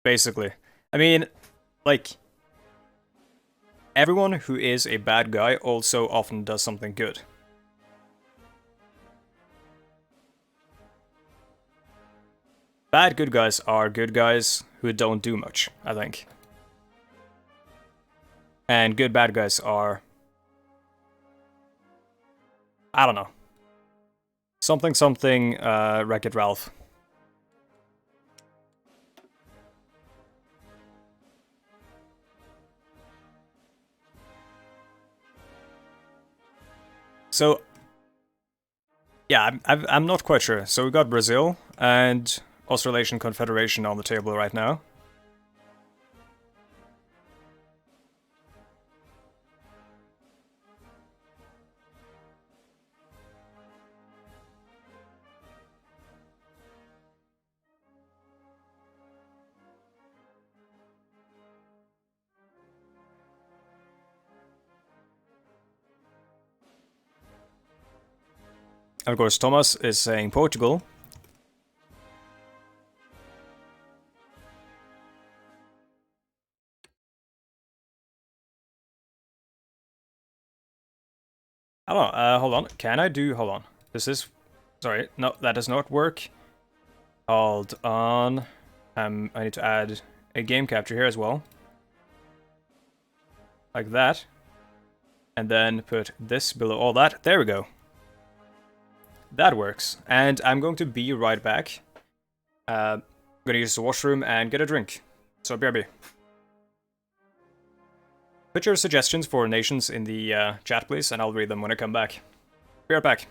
basically. I mean, like, everyone who is a bad guy also often does something good. Bad good guys are good guys who don't do much, I think. And good bad guys are, I don't know, something something Wreck-It Ralph. So yeah, I'm not quite sure. So we got Brazil and Australasian Confederation on the table right now. And of course, Thomas is saying Portugal. I don't know, hold on. Can I do, hold on. This is, sorry, no, that does not work. Hold on. I need to add a game capture here as well. Like that. And then put this below all that. There we go. That works. And I'm going to be right back. I'm gonna use the washroom and get a drink. So BRB. Put your suggestions for nations in the chat, please, and I'll read them when I come back. Be right back.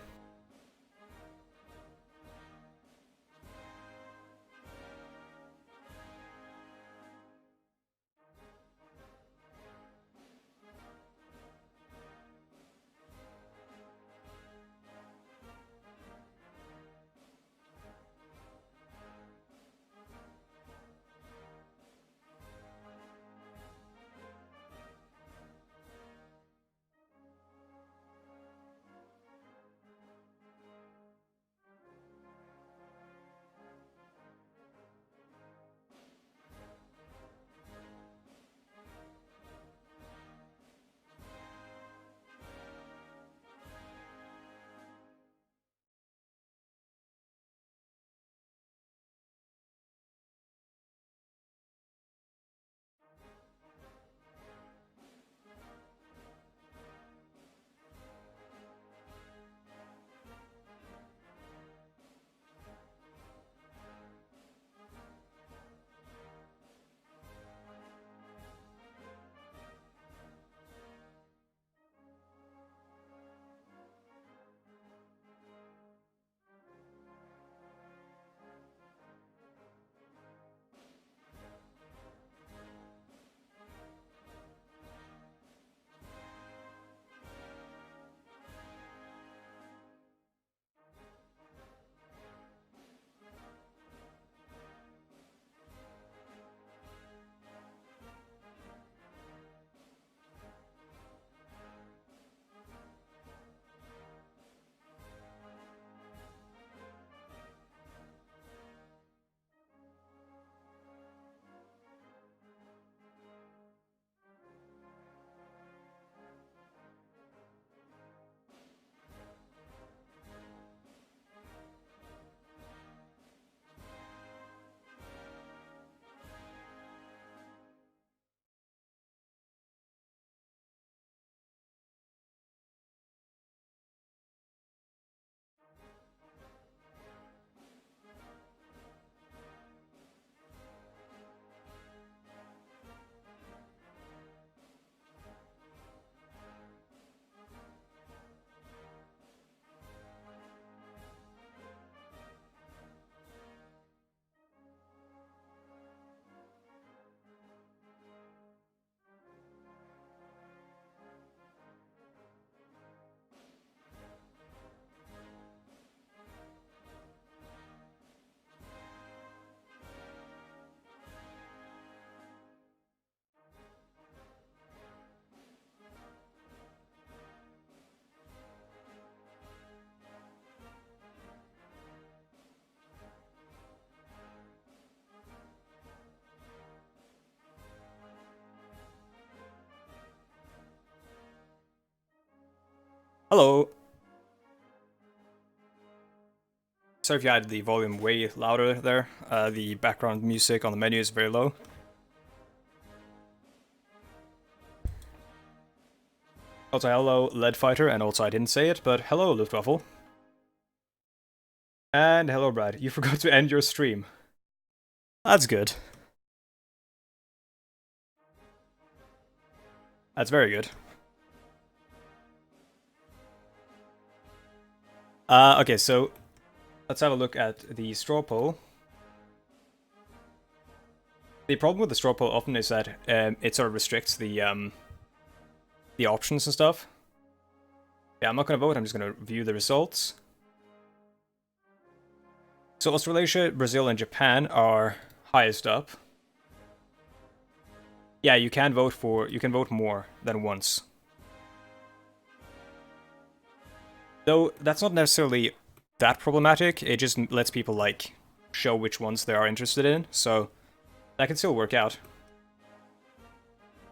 Hello. Sorry if you had the volume way louder there. The background music on the menu is very low. Also, hello, Lead Fighter, and also I didn't say it, but hello, Luftwaffe. And hello, Brad. You forgot to end your stream. That's good. That's very good. Okay, so let's have a look at the straw poll. The problem with the straw poll often is that it sort of restricts the options and stuff. Yeah, I'm not going to vote, I'm just going to view the results. So Australasia, Brazil, and Japan are highest up. Yeah, you can vote more than once. Though that's not necessarily that problematic, it just lets people like show which ones they are interested in, so that can still work out.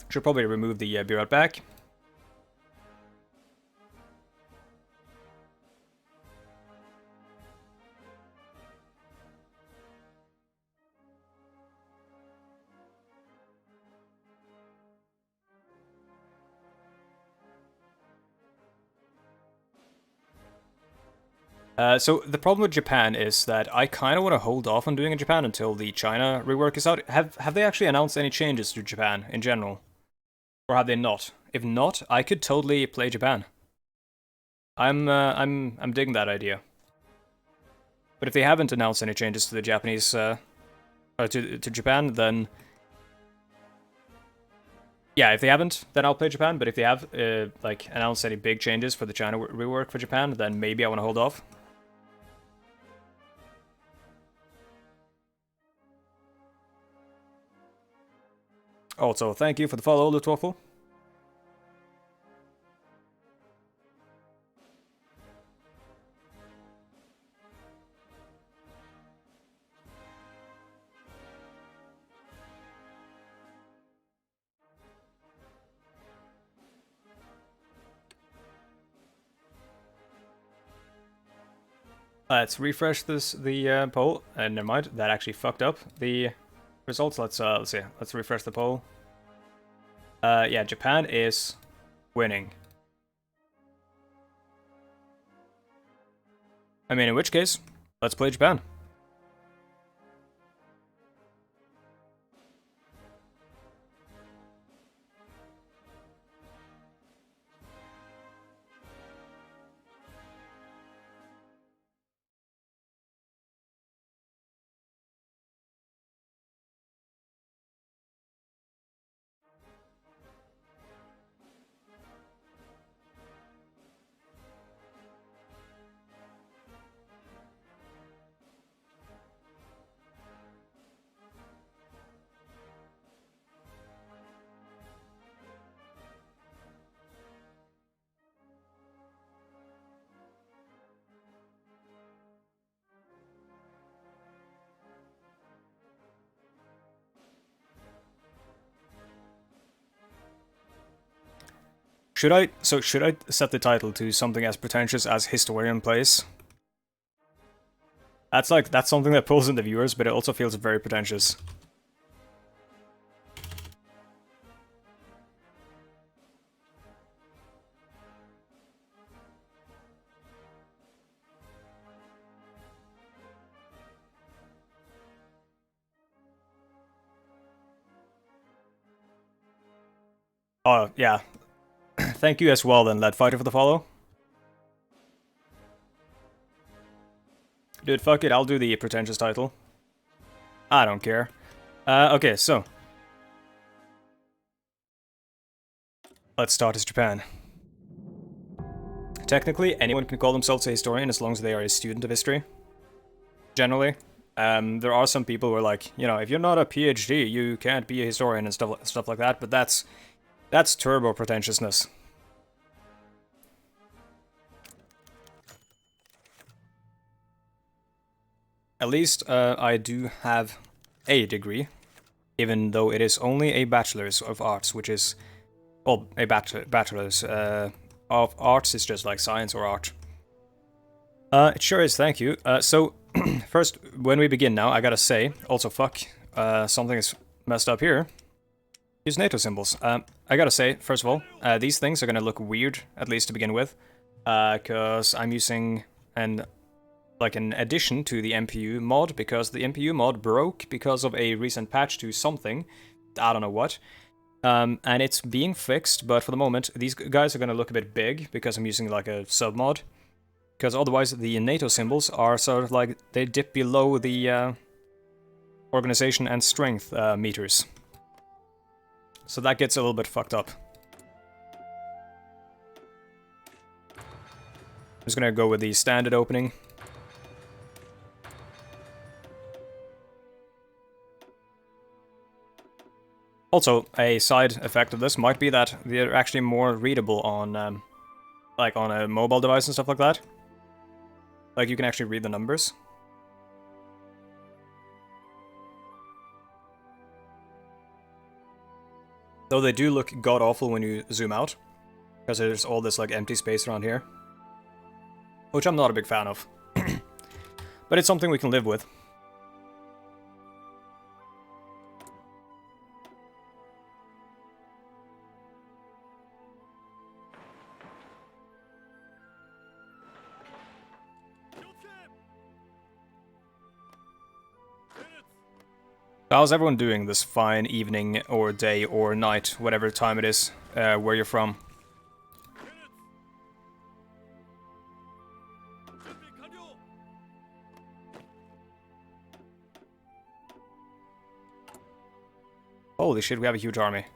Should probably remove the be right back. So the problem with Japan is that I kind of want to hold off on doing in Japan until the China rework is out. Have they actually announced any changes to Japan in general? Or have they not? If not, I could totally play Japan. I'm digging that idea. But if they haven't announced any changes to the Japanese to Japan, then yeah, if they haven't, then I'll play Japan. But if they have like announced any big changes for the China rework for Japan, then maybe I want to hold off. Also, thank you for the follow, Luftwaffe. Let's refresh the poll. And never mind, that actually fucked up the results. Let's see. Let's refresh the poll. Yeah, Japan is winning. I mean, in which case, let's play Japan. Should I set the title to something as pretentious as Historian Plays? That's something that pulls in the viewers, but it also feels very pretentious. Oh, yeah. Thank you as well then, Lead Fighter, for the follow. Dude, fuck it, I'll do the pretentious title. I don't care. Okay, so. Let's start as Japan. Technically, anyone can call themselves a historian as long as they are a student of history. Generally. There are some people who are like, you know, if you're not a PhD, you can't be a historian and stuff like that, but that's turbo pretentiousness. At least I do have a degree, even though it is only a bachelor's of arts, which is, well, a bachelor's of arts is just like science or art. It sure is, thank you. So, first, when we begin now, I gotta say, also fuck, something is messed up here. Use NATO symbols. I gotta say, first of all, these things are gonna look weird, at least to begin with, because I'm using an addition to the MPU mod, because the MPU mod broke because of a recent patch to something, I don't know what, and it's being fixed, but for the moment, these guys are gonna look a bit big, because I'm using like a sub-mod. Because otherwise the NATO symbols are sort of like, they dip below the organization and strength meters. So that gets a little bit fucked up. I'm just gonna go with the standard opening. Also, a side effect of this might be that they're actually more readable on, like on a mobile device and stuff like that. Like, you can actually read the numbers. Though they do look god-awful when you zoom out. Because there's all this, like, empty space around here. Which I'm not a big fan of. But it's something we can live with. How's everyone doing this fine evening, or day, or night, whatever time it is, where you're from? Holy shit, we have a huge army.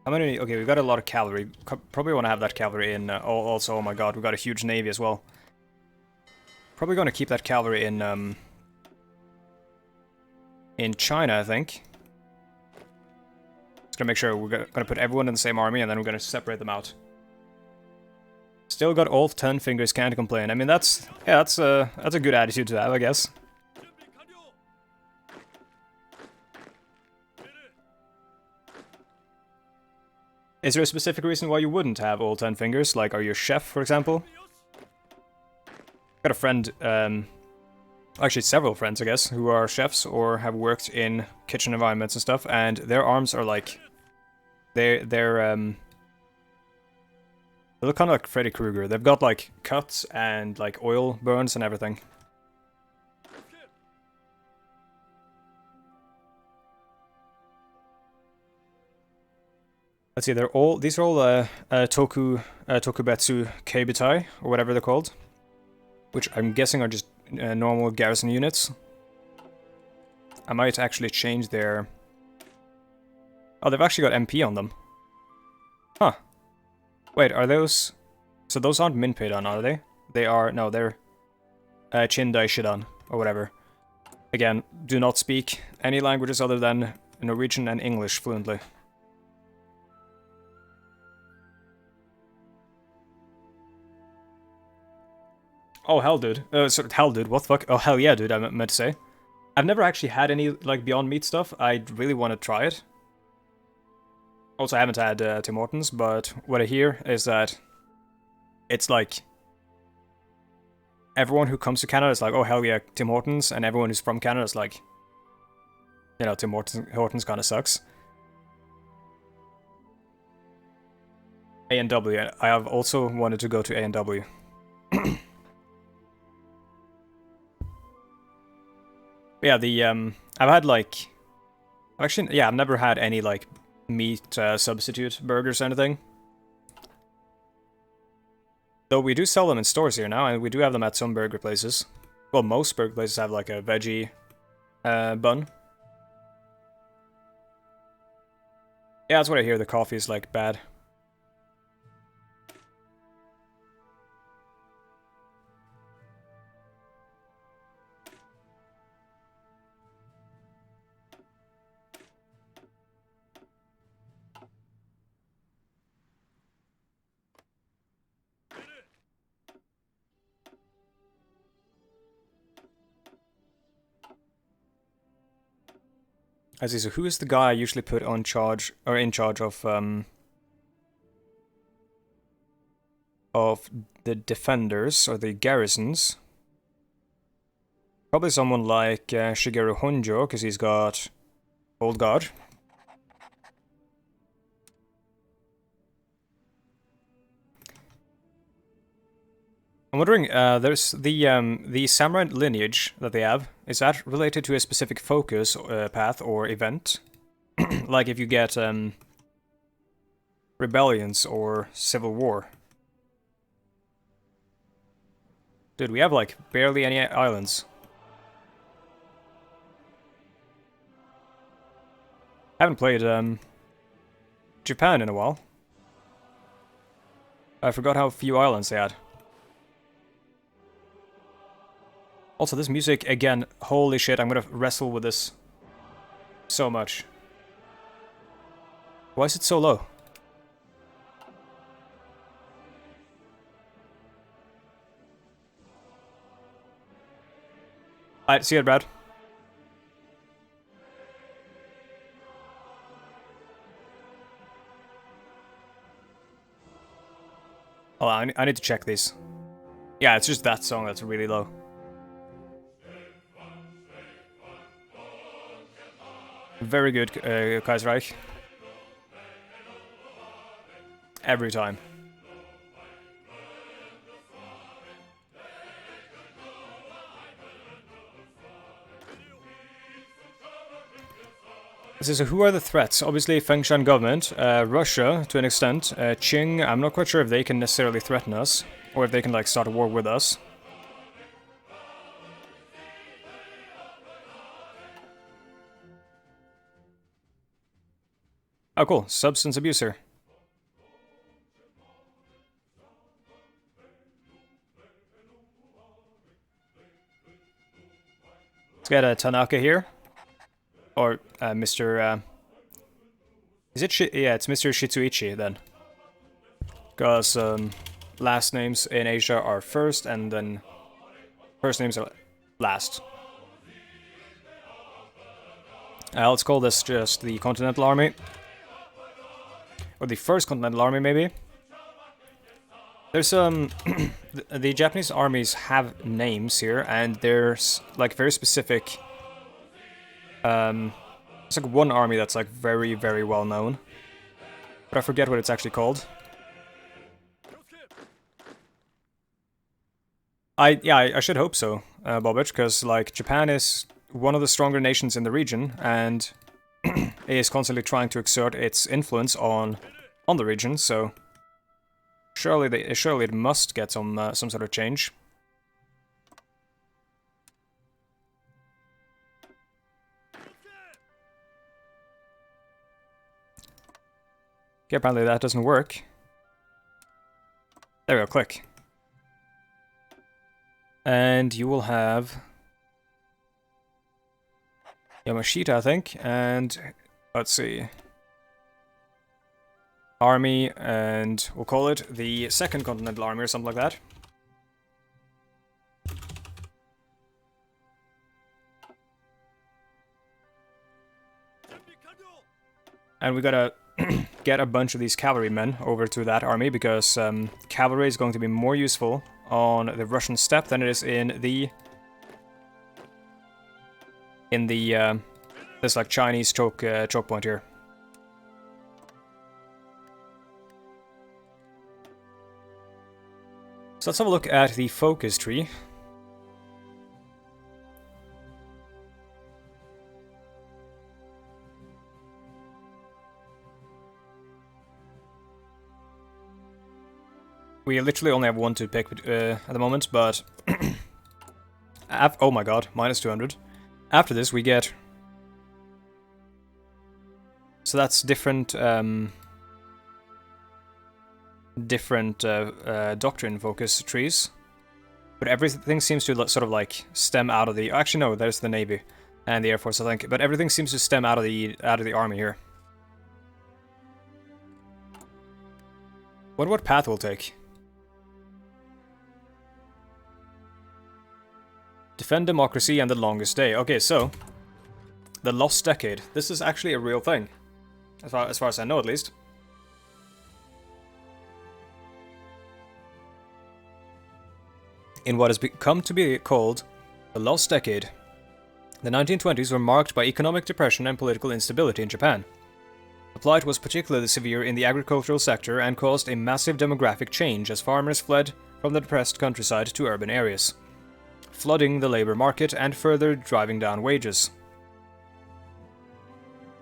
How many? Okay, we've got a lot of cavalry. Probably want to have that cavalry in. Also, oh my god, we've got a huge navy as well. Probably going to keep that cavalry in China, I think. Just gonna make sure we're gonna put everyone in the same army, and then we're gonna separate them out. Still got all 10 fingers, can't complain. I mean, that's a good attitude to have, I guess. Is there a specific reason why you wouldn't have all 10 fingers? Like, are you a chef, for example? Got a friend, actually several friends, I guess, who are chefs or have worked in kitchen environments and stuff, and their arms are like, they look kind of like Freddy Krueger. They've got like cuts and like oil burns and everything. Let's see, these are all Tokubetsu Keibutai, or whatever they're called. Which I'm guessing are just normal garrison units. I might actually change their... Oh, they've actually got MP on them. Huh. Wait, are those... So those aren't Minpeidan, are they? They are... No, they're... Chindai Shidan, or whatever. Again, do not speak any languages other than Norwegian and English fluently. Oh, hell, dude. Hell, dude, what the fuck? Oh, hell yeah, dude, I meant to say. I've never actually had any, like, Beyond Meat stuff. I really want to try it. Also, I haven't had Tim Hortons, but what I hear is that it's like... Everyone who comes to Canada is like, oh, hell yeah, Tim Hortons, and everyone who's from Canada is like... You know, Tim Hortons kind of sucks. A&W. I have also wanted to go to A&W. Yeah, I've had like... Actually, yeah, I've never had any like meat substitute burgers or anything. Though we do sell them in stores here now, and we do have them at some burger places. Well, most burger places have like a veggie bun. Yeah, that's what I hear, the coffee is like bad. I see, so who is the guy I usually put on charge, or in charge of the defenders, or the garrisons? Probably someone like Shigeru Honjo, because he's got Old Guard. I'm wondering, there's the samurai lineage that they have. Is that related to a specific focus path or event? Like if you get rebellions or civil war. Dude, we have like barely any islands. Haven't played Japan in a while. I forgot how few islands they had. Also, this music, again, holy shit, I'm gonna wrestle with this so much. Why is it so low? Alright, see you, Brad. Oh, I need to check these. Yeah, it's just that song that's really low. Very good, Kaiserreich. Every time. So who are the threats? Obviously Fengshan government, Russia to an extent, Qing, I'm not quite sure if they can necessarily threaten us, or if they can like start a war with us. Oh cool, substance abuser. Let's get a Tanaka here. Or Mr. Is it yeah, it's Mr. Shitsuichi then. Because last names in Asia are first, and then first names are last. Let's call this just the Continental Army. Or the First Continental Army, maybe. There's the Japanese armies have names here, and there's like very specific. It's like one army that's like very, very well known, but I forget what it's actually called. I should hope so, Bobich, because like Japan is one of the stronger nations in the region, and is constantly trying to exert its influence on the region. So surely it must get some sort of change. Okay, apparently that doesn't work. There we go, click. And you will have Yamashita, I think, and let's see. Army, and we'll call it the Second Continental Army or something like that. And we gotta get a bunch of these cavalrymen over to that army, because cavalry is going to be more useful on the Russian steppe than it is in the this like Chinese choke point here. So let's have a look at the focus tree. We literally only have one to pick at the moment, but oh my god, minus 200. After this we get, so that's different doctrine focus trees, but everything seems to sort of like stem out of the. Actually, no, there's the Navy and the Air Force, I think, but everything seems to stem out of the army here. What path we'll take? Defend democracy and the longest day. Okay, so the lost decade. This is actually a real thing, as far as I know, at least. In what has come to be called the lost decade, the 1920s were marked by economic depression and political instability in Japan. The plight was particularly severe in the agricultural sector and caused a massive demographic change as farmers fled from the depressed countryside to urban areas, flooding the labor market and further driving down wages.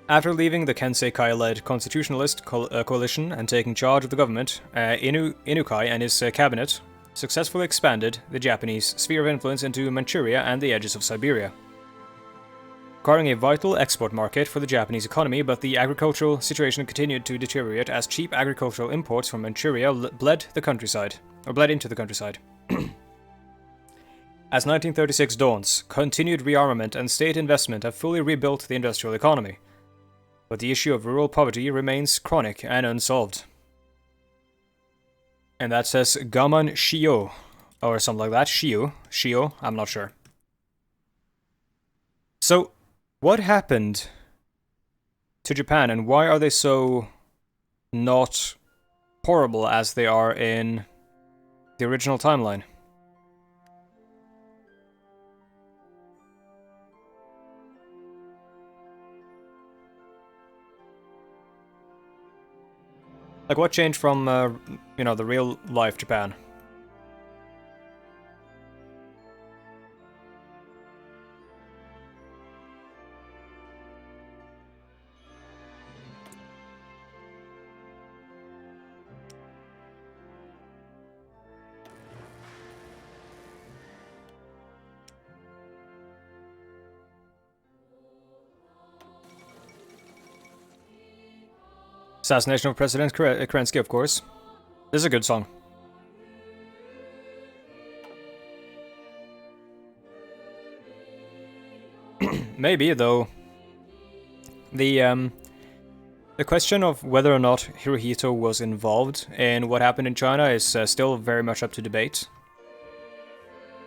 After leaving the Kensei-Kai-led constitutionalist coalition and taking charge of the government, Inukai and his cabinet successfully expanded the Japanese sphere of influence into Manchuria and the edges of Siberia, acquiring a vital export market for the Japanese economy, but the agricultural situation continued to deteriorate as cheap agricultural imports from Manchuria bled into the countryside. As 1936 dawns, continued rearmament and state investment have fully rebuilt the industrial economy, but the issue of rural poverty remains chronic and unsolved. And that says Gaman Shio, or something like that. Shio, I'm not sure. So, what happened to Japan, and why are they so not horrible as they are in the original timeline? Like, what changed from, the real-life Japan? Assassination of President Kerensky, of course. This is a good song. Maybe, though. The question of whether or not Hirohito was involved in what happened in China is still very much up to debate.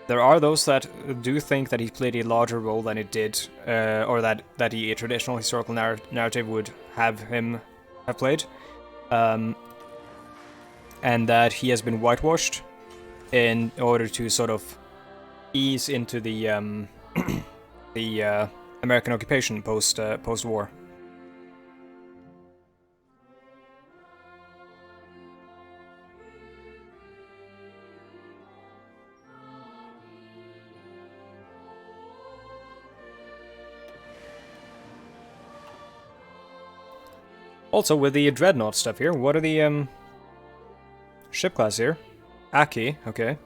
There are those that do think that he played a larger role than it did, or that a traditional historical narrative would have him have played, and that he has been whitewashed in order to sort of ease into the American occupation post-war. Also, with the Dreadnought stuff here, what are the ship class here? Aki, okay.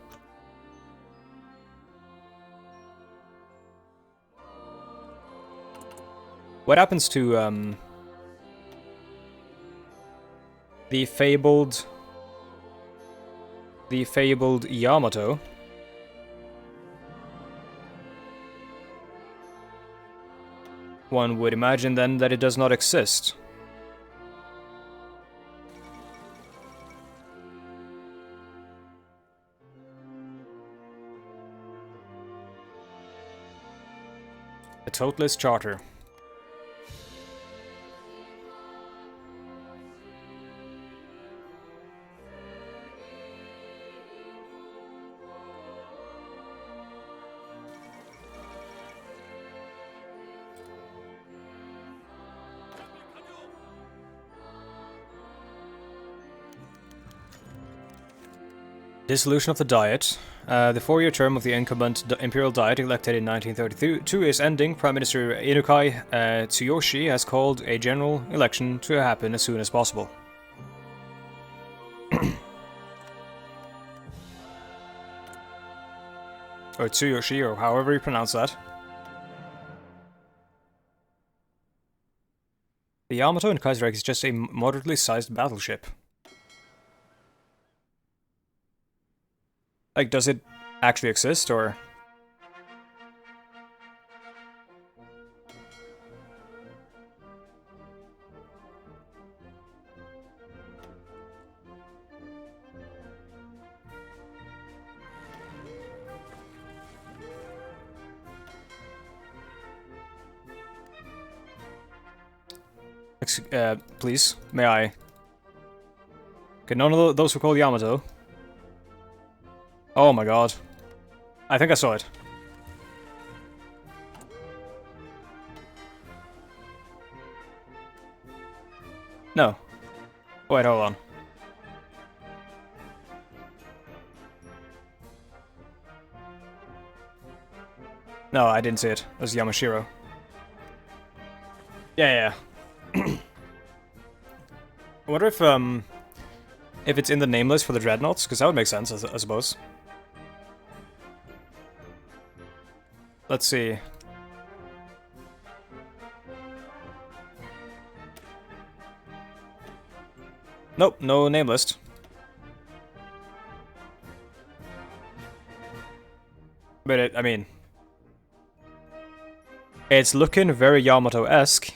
What happens to the fabled Yamato? One would imagine then that it does not exist. A Totalist Charter. Dissolution of the Diet. The 4-year term of the incumbent Imperial Diet, elected in 1932, is ending. Prime Minister Inukai Tsuyoshi has called a general election to happen as soon as possible. Or Tsuyoshi, or however you pronounce that. The Yamato in Kaiserreich is just a moderately sized battleship. Like, does it actually exist, or...? Please, may I? Okay, none of those were called Yamato. Oh my god. I think I saw it. No. Wait, hold on. No, I didn't see it. It was Yamashiro. Yeah. I wonder if it's in the name list for the Dreadnoughts, because that would make sense, I suppose. Let's see. Nope, no name list. But I mean, it's looking very Yamato-esque.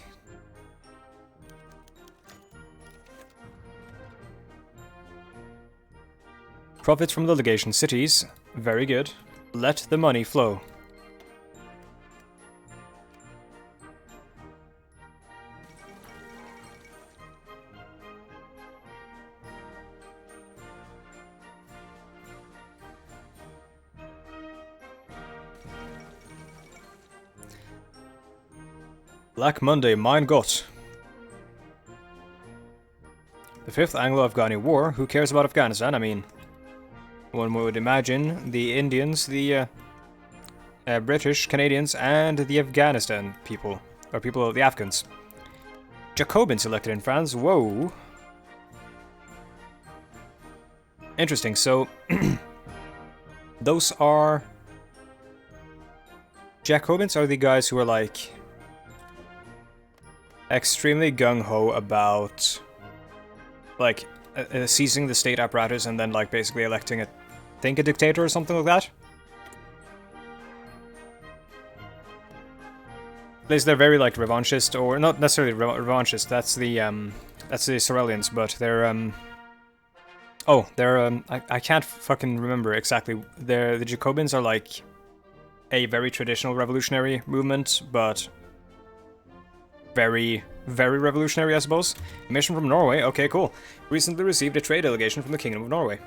Profits from the legation cities. Very good. Let the money flow. Black Monday, mein Gott. The 5th Anglo-Afghani War. Who cares about Afghanistan? I mean, one would imagine the Indians, the British, Canadians, and the Afghanistan people. Or people of the Afghans. Jacobins elected in France. Whoa. Interesting, so... those are... Jacobins are the guys who are like... extremely gung-ho about... like, seizing the state apparatus and then, like, basically electing a dictator or something like that. At least they're very, like, revanchist, or not necessarily revanchist, that's the Sorelians, but they're, oh, they're, I can't fucking remember exactly. The Jacobins are, like, a very traditional revolutionary movement, but very, very revolutionary, I suppose. Mission from Norway, okay, cool. Recently received a trade delegation from the Kingdom of Norway.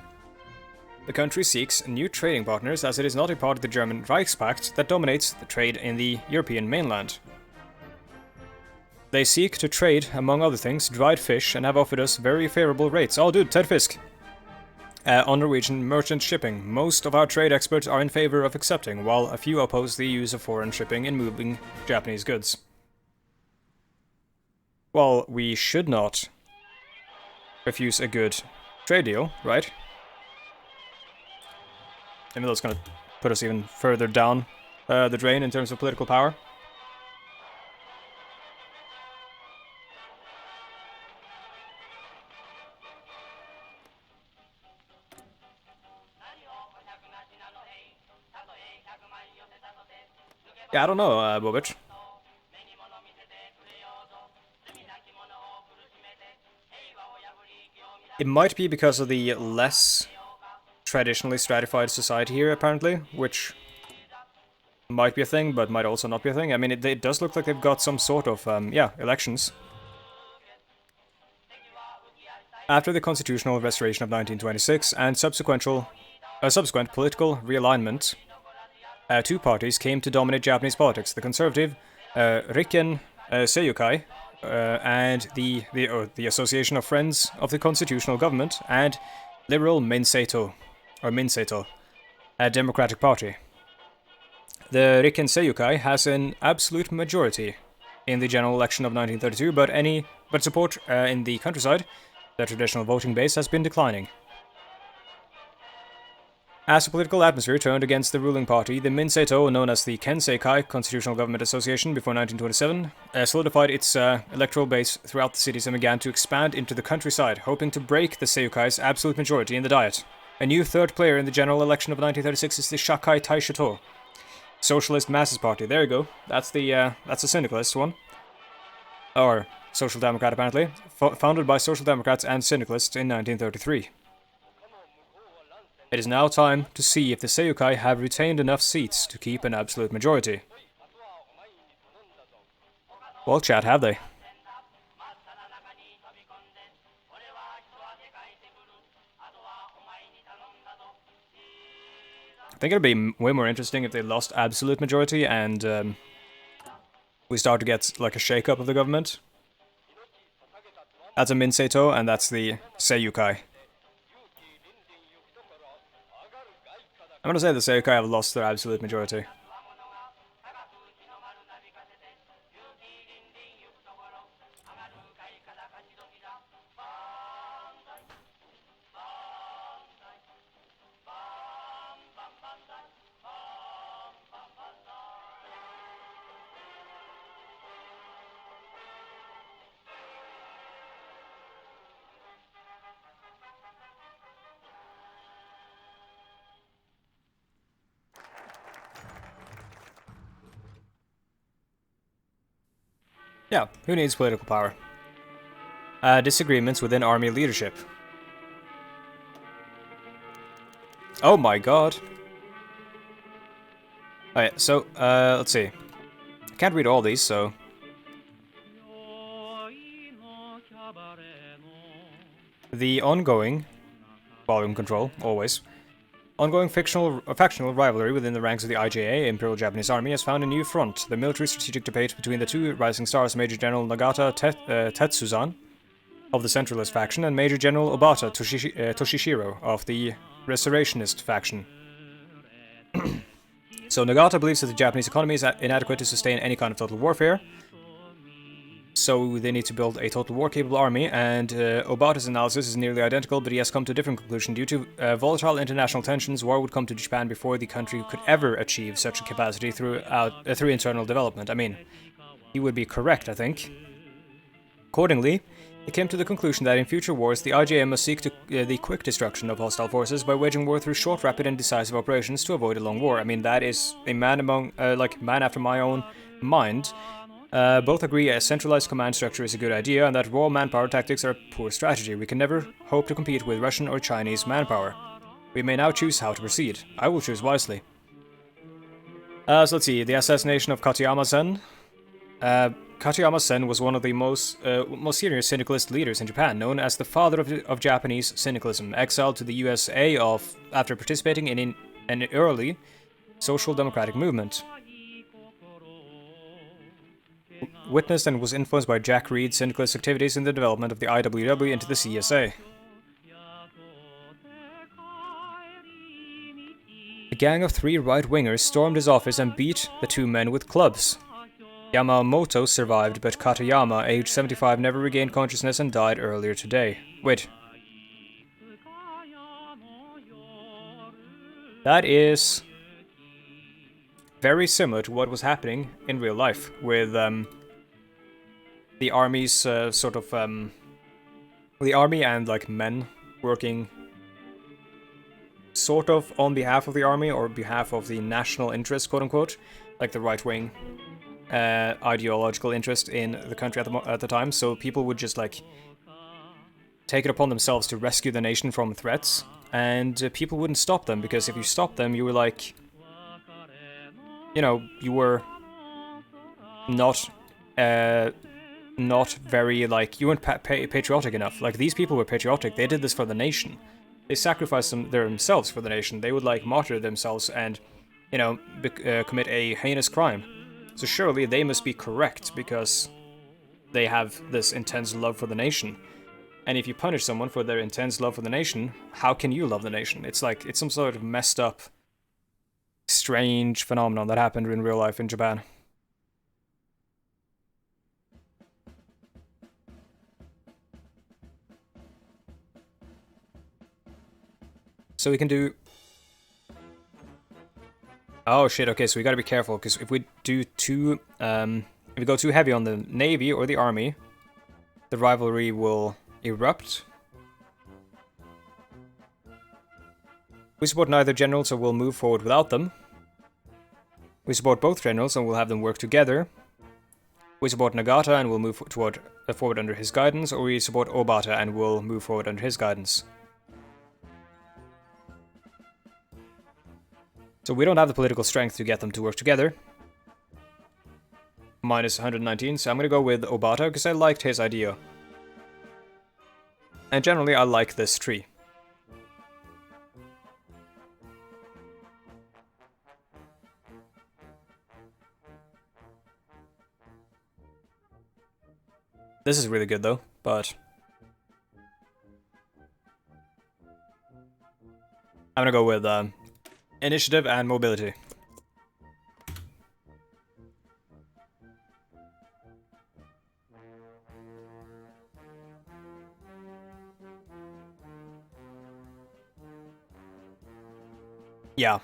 The country seeks new trading partners as it is not a part of the German Reichspakt that dominates the trade in the European mainland. They seek to trade, among other things, dried fish and have offered us very favorable rates. Oh dude, Ted Fisk! On Norwegian merchant shipping. Most of our trade experts are in favor of accepting, while a few oppose the use of foreign shipping in moving Japanese goods. Well, we should not refuse a good trade deal, right? Even though it's going to put us even further down the drain in terms of political power. Yeah, I don't know, Bobich. It might be because of the less traditionally stratified society here, apparently, which might be a thing, but might also not be a thing. I mean, it does look like they've got some sort of, yeah, elections. After the constitutional restoration of 1926 and subsequent political realignment, two parties came to dominate Japanese politics: the conservative Rikken Seiyukai and the Association of Friends of the Constitutional Government, and liberal Minseito, a Democratic Party. The Rikken Seiyukai has an absolute majority in the general election of 1932, but support in the countryside, the traditional voting base, has been declining. As the political atmosphere turned against the ruling party, the Minseito, known as the Kenseikai Constitutional Government Association before 1927, solidified its electoral base throughout the cities and began to expand into the countryside, hoping to break the Seiyukai's absolute majority in the Diet. A new third player in the general election of 1936 is the Shakai Taishoto, Socialist Masses Party. There you go. That's the syndicalist one. Or Social Democrat, apparently. Founded by Social Democrats and syndicalists in 1933. It is now time to see if the Seiyukai have retained enough seats to keep an absolute majority. Well, chat, have they? I think it'd be way more interesting if they lost absolute majority and we start to get like a shake-up of the government. That's a Minseito, and that's the Seiyukai. I'm gonna say the Seiyukai have lost their absolute majority. Yeah, who needs political power? Disagreements within army leadership. Oh my god. Alright, so, let's see. I can't read all these, so... The ongoing... Volume control, always. Ongoing factional rivalry within the ranks of the IJA, Imperial Japanese Army, has found a new front. The military strategic debate between the two rising stars, Major General Nagata Tetsuzan of the Centralist faction and Major General Obata Toshishiro of the Restorationist faction. So Nagata believes that the Japanese economy is inadequate to sustain any kind of total warfare, so they need to build a total war-capable army, and Obata's analysis is nearly identical, but he has come to a different conclusion. Due to volatile international tensions, war would come to Japan before the country could ever achieve such a capacity through internal development. I mean, he would be correct, I think. Accordingly, he came to the conclusion that in future wars, the IJM must seek the quick destruction of hostile forces by waging war through short, rapid, and decisive operations to avoid a long war. I mean, that is a man after my own mind. Both agree a centralized command structure is a good idea, and that raw manpower tactics are a poor strategy. We can never hope to compete with Russian or Chinese manpower. We may now choose how to proceed. I will choose wisely. So let's see, the assassination of Katayama-sen. Katayama-sen was one of the most senior syndicalist leaders in Japan, known as the father of Japanese syndicalism, exiled to the USA after participating in an early social democratic movement. Witnessed and was influenced by Jack Reed's syndicalist activities in the development of the IWW into the CSA. A gang of 3 right-wingers stormed his office and beat the 2 men with clubs. Yamamoto survived, but Katayama, aged 75, never regained consciousness and died earlier today. Wait. That is very similar to what was happening in real life with the army's the army and like men working sort of on behalf of the army or behalf of the national interest, quote unquote, like the right wing ideological interest in the country at the time. So people would just like take it upon themselves to rescue the nation from threats, and people wouldn't stop them, because if you stopped them, you were like, you know, you were not very, like, you weren't patriotic enough. Like, these people were patriotic. They did this for the nation. They sacrificed themselves for the nation. They would, like, martyr themselves and, you know, commit a heinous crime. So surely they must be correct, because they have this intense love for the nation. And if you punish someone for their intense love for the nation, how can you love the nation? It's like, it's some sort of messed up, strange phenomenon that happened in real life in Japan. So we can do... Oh shit, okay, so we gotta be careful, because if we do too... if we go too heavy on the navy or the army, the rivalry will erupt. We support neither general, so we'll move forward without them. We support both generals, and we'll have them work together. We support Nagata, and we'll move forward under his guidance, or we support Obata, and we'll move forward under his guidance. So we don't have the political strength to get them to work together. Minus 119, so I'm gonna go with Obata, because I liked his idea. And generally, I like this tree. This is really good though, but I'm gonna go with initiative and mobility. Yeah.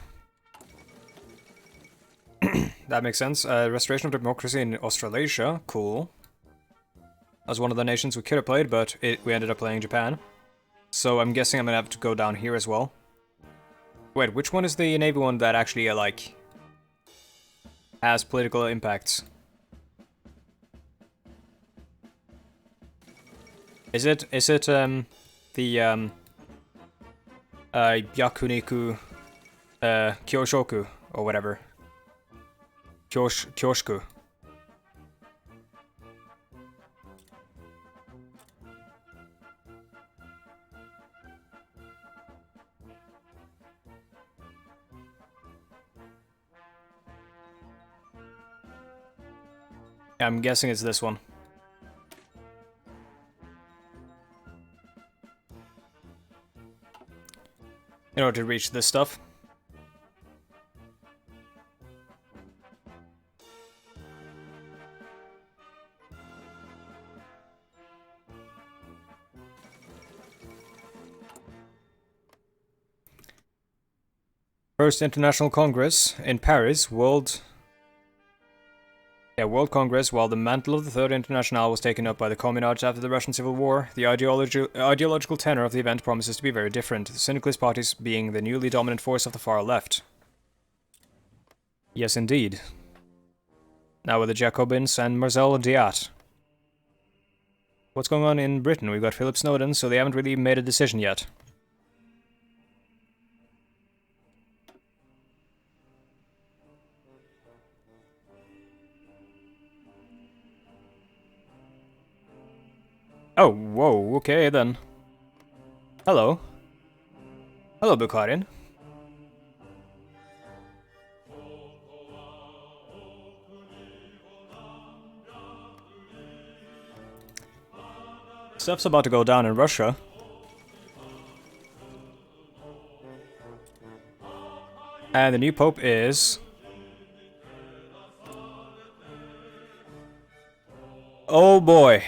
That makes sense. Restoration of democracy in Australasia. Cool. That was one of the nations we could have played, but we ended up playing Japan. So I'm guessing I'm gonna have to go down here as well. Wait, which one is the Navy one that actually, like, has political impacts? Is it, the, Yakuniku, Kyoshoku, or whatever? Kyoshiku. I'm guessing it's this one. In order to reach this stuff. First International Congress in Paris, World Congress. While the mantle of the Third International was taken up by the Communards after the Russian Civil War, the ideological tenor of the event promises to be very different, the syndicalist parties being the newly dominant force of the far left. Yes, indeed. Now with the Jacobins and Marcel Diat. What's going on in Britain? We've got Philip Snowden, so they haven't really made a decision yet. Oh, whoa, okay then. Hello. Hello, Bukharin. Stuff's about to go down in Russia. And the new pope is... Oh boy.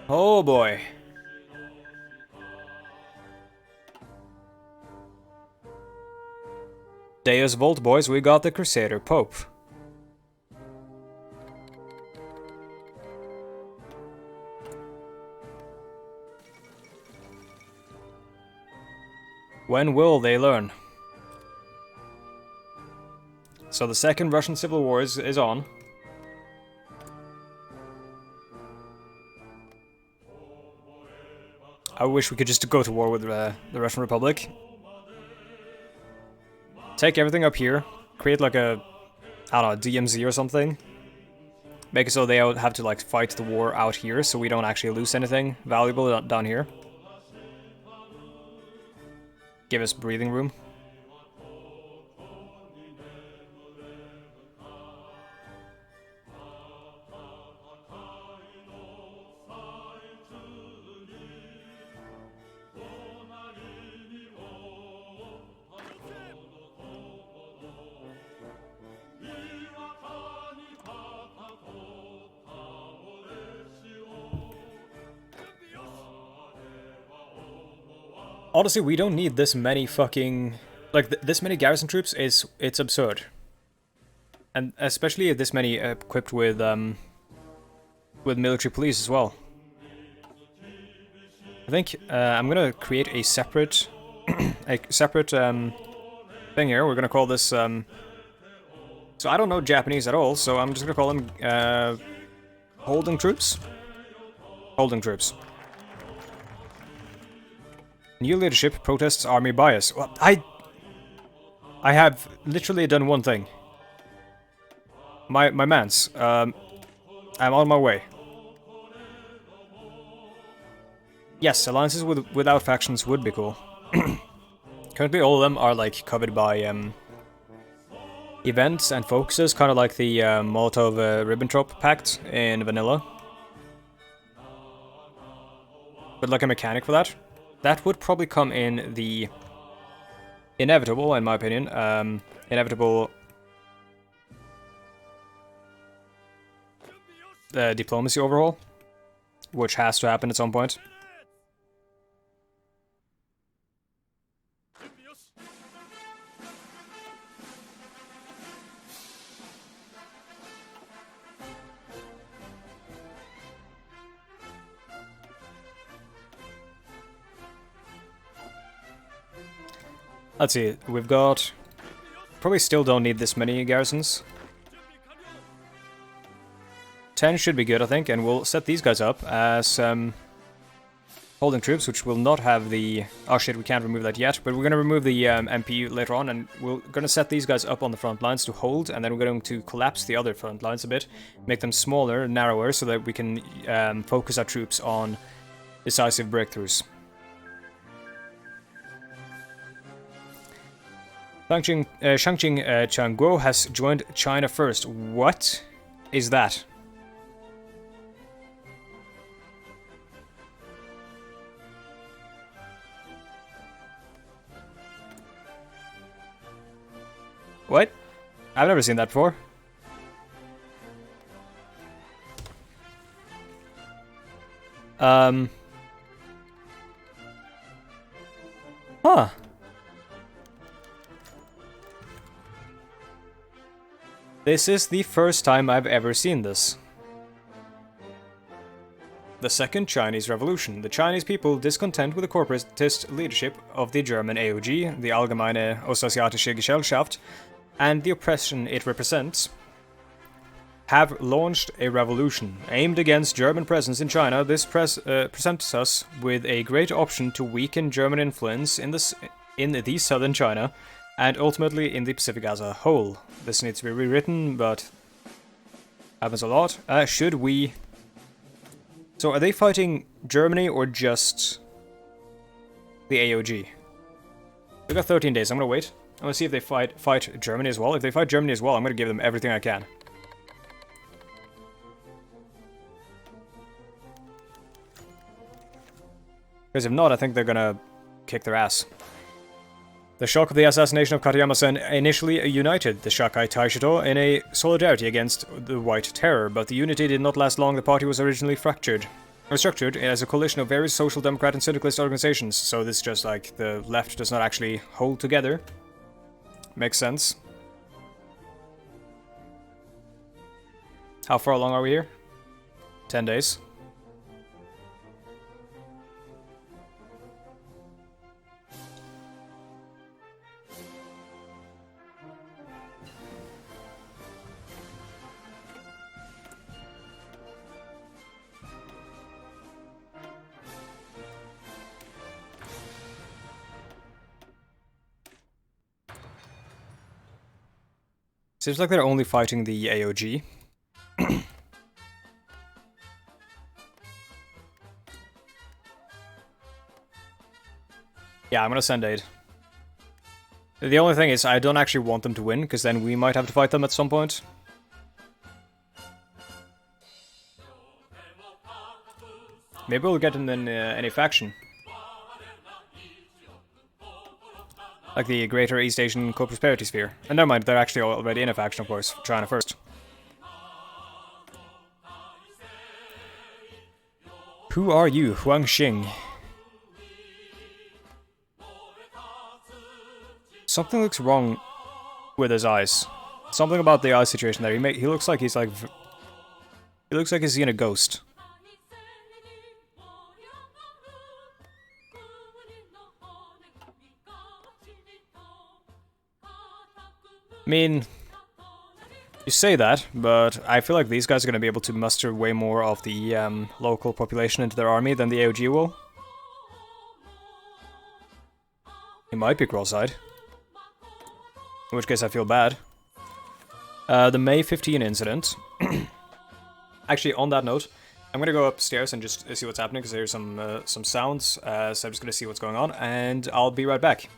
Oh boy. Deus Volt, boys, we got the Crusader Pope. When will they learn? So the Second Russian Civil War is on. I wish we could just go to war with the Russian Republic. Take everything up here, create like a, I don't know, DMZ or something. Make it so they have to like fight the war out here, so we don't actually lose anything valuable down here. Give us breathing room. Honestly, we don't need this many fucking... Like, this many garrison troops it's absurd. And especially this many equipped with military police as well. I think I'm gonna create a separate... thing here. We're gonna call this... So I don't know Japanese at all, so I'm just gonna call them... holding troops? Holding troops. New leadership protests army bias. Well, I have literally done one thing. My mans. I'm on my way. Yes, alliances without factions would be cool. Currently all of them are like covered by events and focuses, kind of like the Molotov-Ribbentrop Pact in vanilla. but like a mechanic for that. That would probably come in the inevitable, in my opinion, inevitable diplomacy overhaul, which has to happen at some point. Let's see, we've got... Probably still don't need this many garrisons. 10 should be good, I think, and we'll set these guys up as holding troops, which will not have the... Oh shit, we can't remove that yet, but we're going to remove the MP later on, and we're going to set these guys up on the front lines to hold, and then we're going to collapse the other front lines a bit, make them smaller, narrower, so that we can focus our troops on decisive breakthroughs. Shangqing Changguo has joined China first. What is that? What? I've never seen that before. Huh. This is the first time I've ever seen this. The Second Chinese Revolution. The Chinese people, discontent with the corporatist leadership of the German AOG, the Allgemeine Ostasiatische Gesellschaft, and the oppression it represents, have launched a revolution aimed against German presence in China. This presents us with a great option to weaken German influence in the southern China, and ultimately in the Pacific as a whole. This needs to be rewritten, but happens a lot. Should we... So are they fighting Germany or just the AOG? We've got 13 days, I'm gonna wait. I'm gonna see if they fight Germany as well. If they fight Germany as well, I'm gonna give them everything I can. Because if not, I think they're gonna kick their ass. The shock of the assassination of Katayama-sen initially united the Shakai Taishoto in a solidarity against the White Terror, but the unity did not last long. The party was originally structured as a coalition of various social democrat and syndicalist organizations, so this is just like the left does not actually hold together. Makes sense. How far along are we here? 10 days. Seems like they're only fighting the AOG. Yeah, I'm gonna send aid. The only thing is, I don't actually want them to win, because then we might have to fight them at some point. Maybe we'll get them in any faction. Like the Greater East Asian Co-Prosperity Sphere. And never mind, they're actually already in a faction, of course. China first. Who are you, Huang Xing? Something looks wrong with his eyes. Something about the eye situation there. He looks like he's like... He looks like he's seen a ghost. I mean, you say that, but I feel like these guys are going to be able to muster way more of the local population into their army than the AOG will. He might be cross-eyed. In which case I feel bad. The May 15 incident. Actually, on that note, I'm going to go upstairs and just see what's happening, because there's some sounds, so I'm just going to see what's going on, and I'll be right back.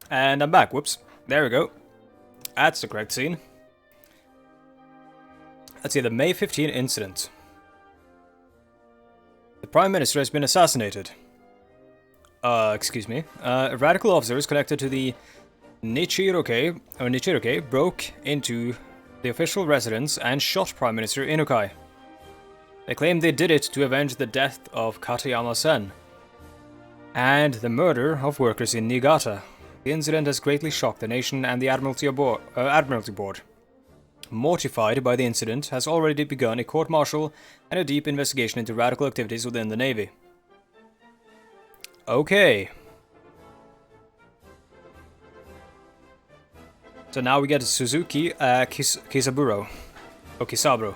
And I'm back. Whoops. There we go. That's the correct scene. Let's see, the May 15 incident. The Prime Minister has been assassinated. Excuse me. Radical officers connected to the Nichiroke broke into the official residence and shot Prime Minister Inukai. They claimed they did it to avenge the death of Katayama-sen and the murder of workers in Niigata. The incident has greatly shocked the nation and the Admiralty Board. Mortified by the incident, has already begun a court-martial and a deep investigation into radical activities within the Navy. Okay. So now we get Suzuki Kisaburo. Or Kisaburo.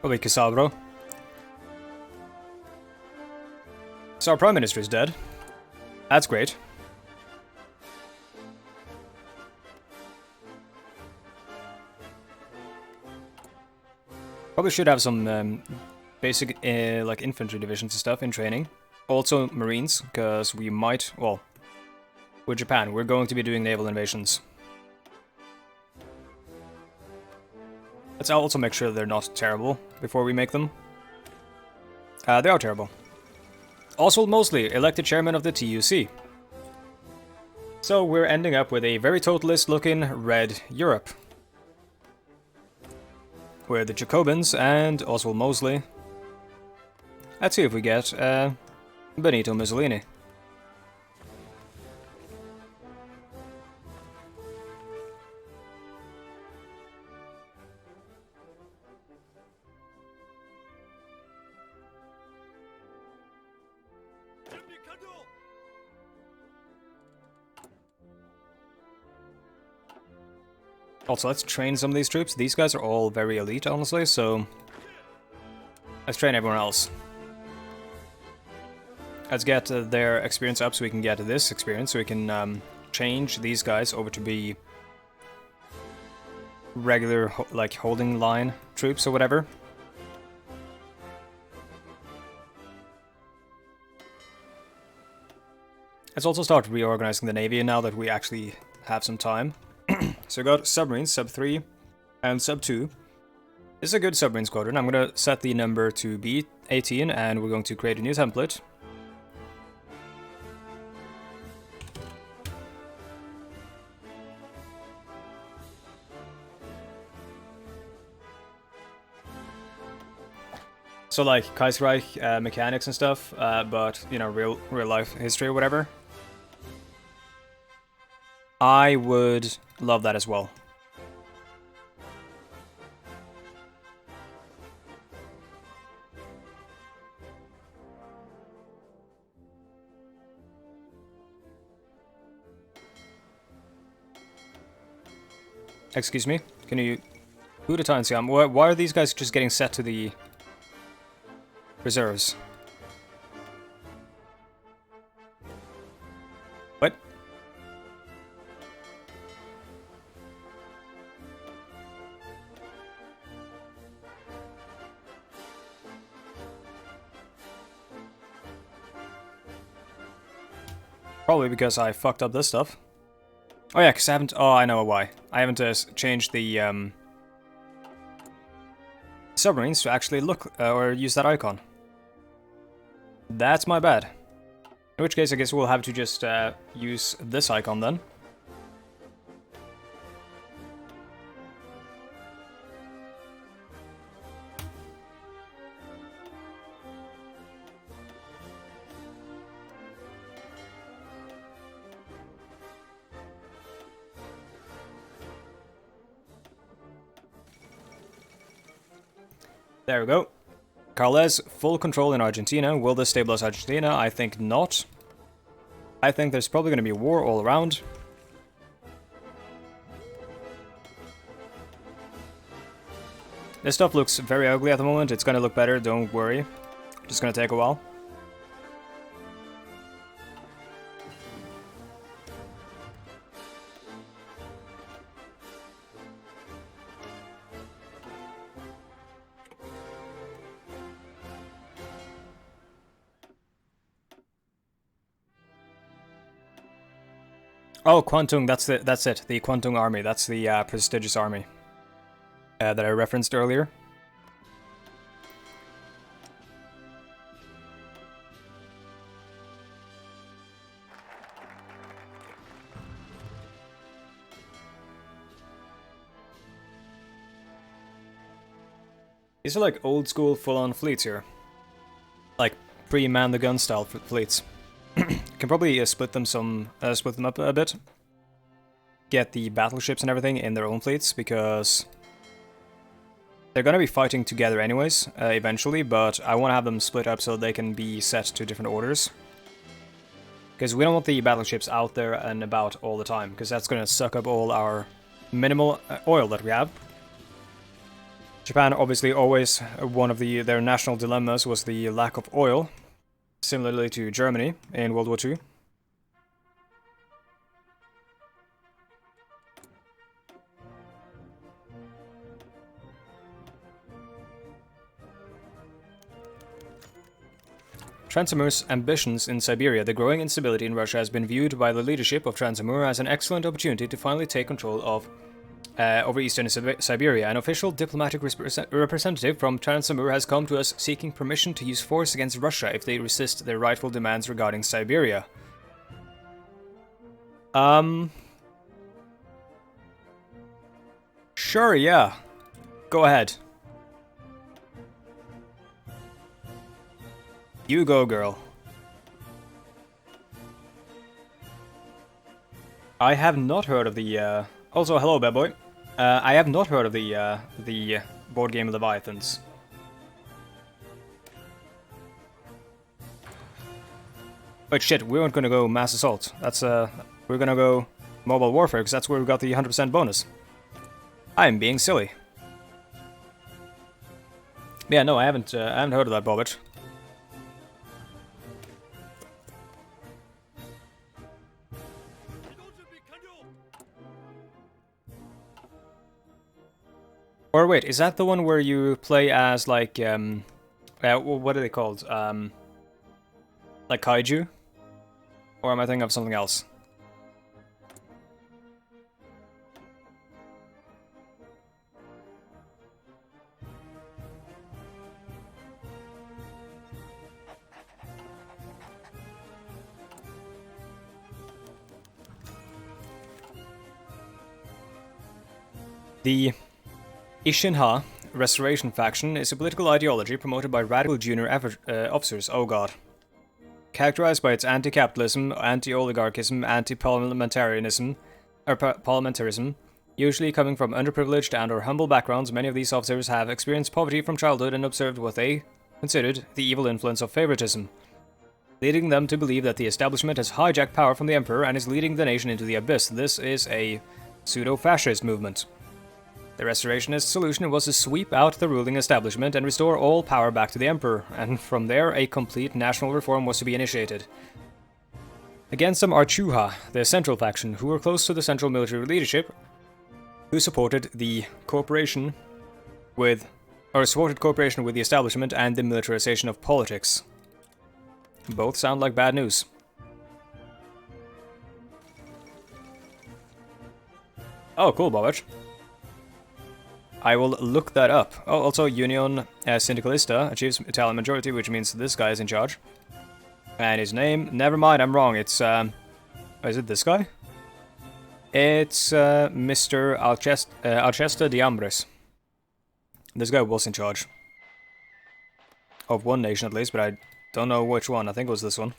Probably Kisaburo. So our Prime Minister is dead. That's great. Probably should have some basic like infantry divisions and stuff in training. Also Marines, because we might, well, we're Japan, we're going to be doing naval invasions. Let's also make sure they're not terrible before we make them. They are terrible. Oswald Mosley, elected chairman of the TUC. So we're ending up with a very totalist looking red Europe. We're the Jacobins and Oswald Mosley. Let's see if we get Benito Mussolini. Also, let's train some of these troops. These guys are all very elite, honestly, so let's train everyone else. Let's get their experience up so we can get this experience, so we can change these guys over to be regular, like, holding line troops or whatever. Let's also start reorganizing the Navy now that we actually have some time. So we got submarines, sub 3 and sub 2. This is a good submarine squadron. I'm going to set the number to be 18 and we're going to create a new template. So like Kaiserreich mechanics and stuff, but you know, real life history or whatever. I would love that as well. Excuse me, can you... Who to time Siam? Why are these guys just getting set to the reserves? What? Probably because I fucked up this stuff. Oh yeah, because I haven't... Oh, I know why. I haven't changed the submarines to actually look or use that icon. That's my bad. In which case, I guess we'll have to just use this icon then. There we go. Carles, full control in Argentina. Will this stabilize Argentina? I think not. I think there's probably going to be war all around. This stuff looks very ugly at the moment. It's going to look better, don't worry. Just going to take a while. Oh, Kwantung, that's it. The Kwantung Army. That's the prestigious army that I referenced earlier. These are like old school full-on fleets here. Like pre-man the gun style fleets. Can probably split them up a bit. Get the battleships and everything in their own fleets, because they're gonna be fighting together anyways, eventually, but I want to have them split up so they can be set to different orders. Because we don't want the battleships out there and about all the time, because that's gonna suck up all our minimal oil that we have. Japan, obviously, always one of their national dilemmas was the lack of oil, similarly to Germany in World War II. Transamur's ambitions in Siberia. The growing instability in Russia has been viewed by the leadership of Transamur as an excellent opportunity to finally take control of over eastern Siberia. An official diplomatic representative from Transamur has come to us seeking permission to use force against Russia if they resist their rightful demands regarding Siberia. Sure, yeah. Go ahead. You go, girl. I have not heard of the, Also, hello, bad boy. I have not heard of the board game Leviathans. But shit, we weren't gonna go mass assault. That's, we're gonna go mobile warfare, because that's where we got the 100% bonus. I'm being silly. Yeah, no, I haven't heard of that, Bobbit. Or wait, is that the one where you play as, like, what are they called? Like kaiju? Or am I thinking of something else? The Ishinha Restoration faction is a political ideology promoted by radical junior officers, oh god. Characterized by its anti-capitalism, anti-oligarchism, anti-parliamentarism, usually coming from underprivileged and or humble backgrounds. Many of these officers have experienced poverty from childhood and observed what they considered the evil influence of favoritism, leading them to believe that the establishment has hijacked power from the emperor and is leading the nation into the abyss. This is a pseudo-fascist movement. The restorationist solution was to sweep out the ruling establishment and restore all power back to the emperor, and from there a complete national reform was to be initiated. Against them are Chuha, the central faction, who were close to the central military leadership, who supported cooperation with the establishment and the militarization of politics. Both sound like bad news. Oh, cool, Bobbage. I will look that up. Oh, also, Union Syndicalista achieves Italian majority, which means this guy is in charge. And his name? Never mind, I'm wrong. It's, is it this guy? It's, Mr. Alcesta de Ambres. This guy was in charge. Of one nation, at least, but I don't know which one. I think it was this one.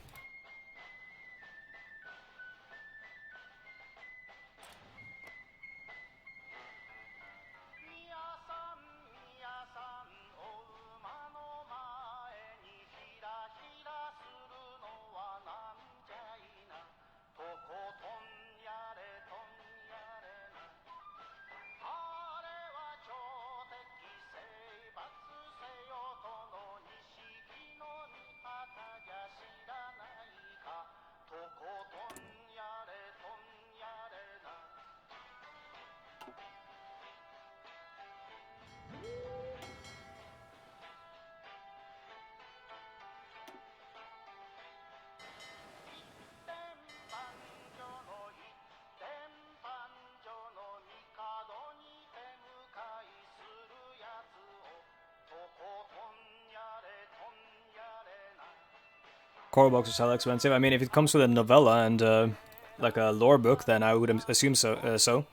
core box is hella expensive. I mean, if it comes with a novella and like a lore book, then I would assume so.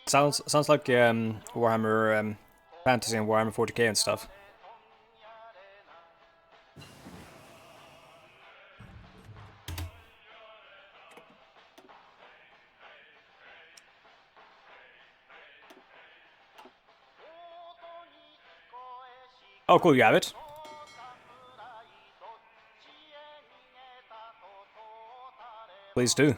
Sounds like Warhammer Fantasy and Warhammer 40k and stuff. Oh, cool, you have it. Please do.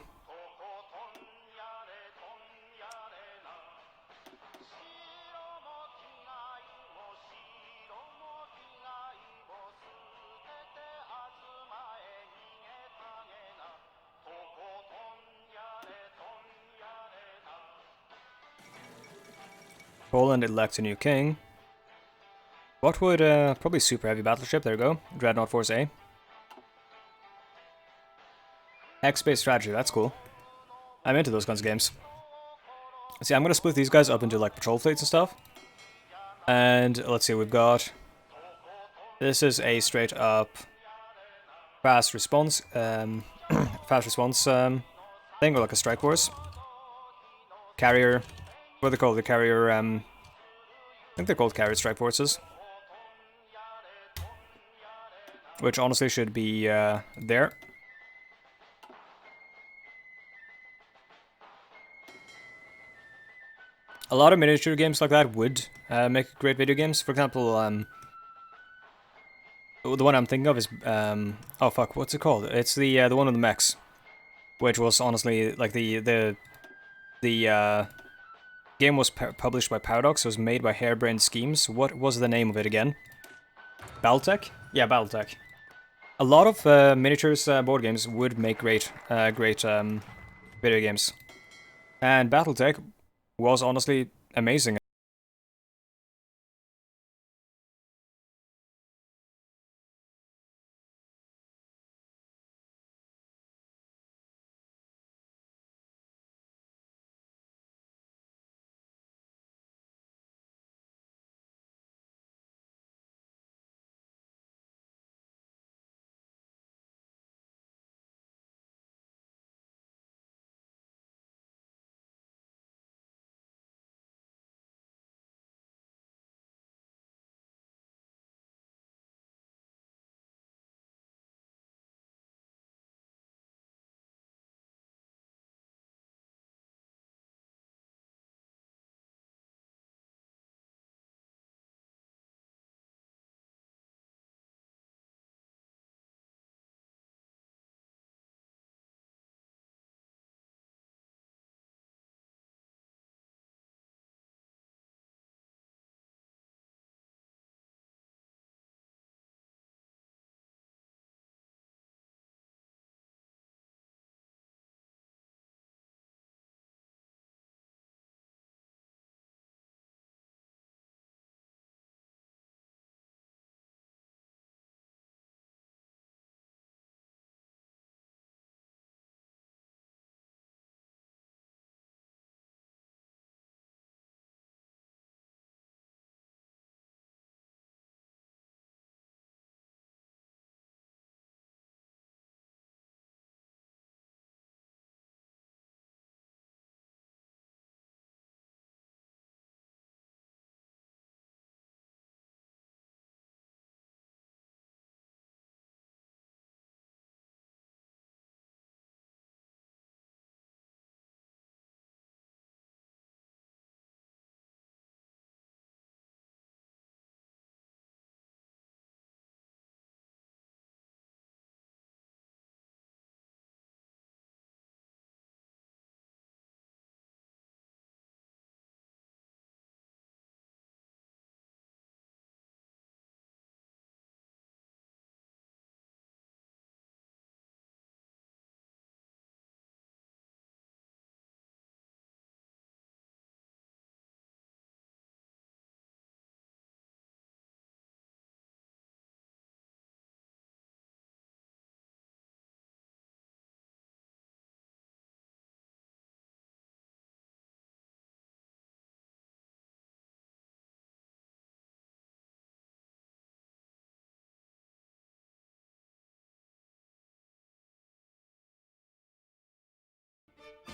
Poland elects a new king. What would, probably super heavy battleship, there you go. Dreadnought Force A. X-based strategy, that's cool. I'm into those kinds of games. See, I'm gonna split these guys up into like patrol fleets and stuff. And let's see, we've got... This is a straight up fast response, thing, or like a strike force. Carrier, what are they called? The carrier, I think they're called carrier strike forces. Which honestly should be, there. A lot of miniature games like that would make great video games. For example, the one I'm thinking of is oh fuck, what's it called? It's the one of the mechs, which was honestly like the game was published by Paradox. It was made by Harebrained Schemes. What was the name of it again? Baltic? Yeah, Baltic. A lot of miniatures board games would make great video games, and BattleTech was honestly amazing.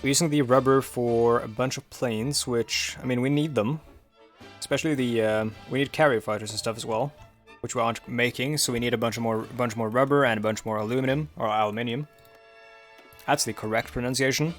We're using the rubber for a bunch of planes, which, I mean, we need them. Especially the, we need carrier fighters and stuff as well, which we aren't making, so we need a bunch more rubber and a bunch more aluminum, or aluminium. That's the correct pronunciation.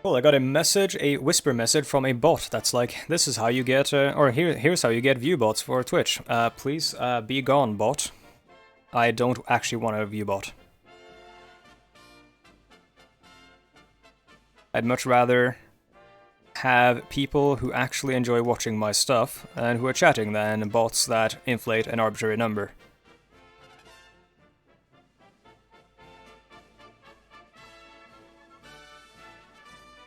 Well, I got a message, a whisper message from a bot that's like, this is how you get, here's how you get view bots for Twitch. Please, be gone, bot. I don't actually want a view bot. I'd much rather have people who actually enjoy watching my stuff and who are chatting than bots that inflate an arbitrary number.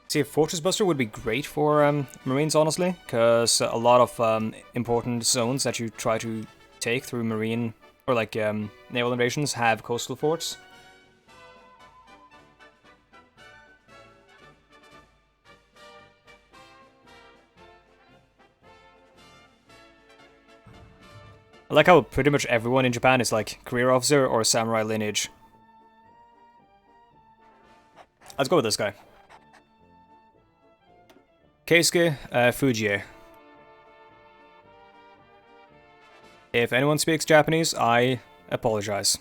See, a Fortress Buster would be great for Marines, honestly, because a lot of important zones that you try to take through Marine, or like naval invasions, have coastal forts. I like how pretty much everyone in Japan is like career officer or samurai lineage. Let's go with this guy. Keisuke Fujie. If anyone speaks Japanese, I apologize.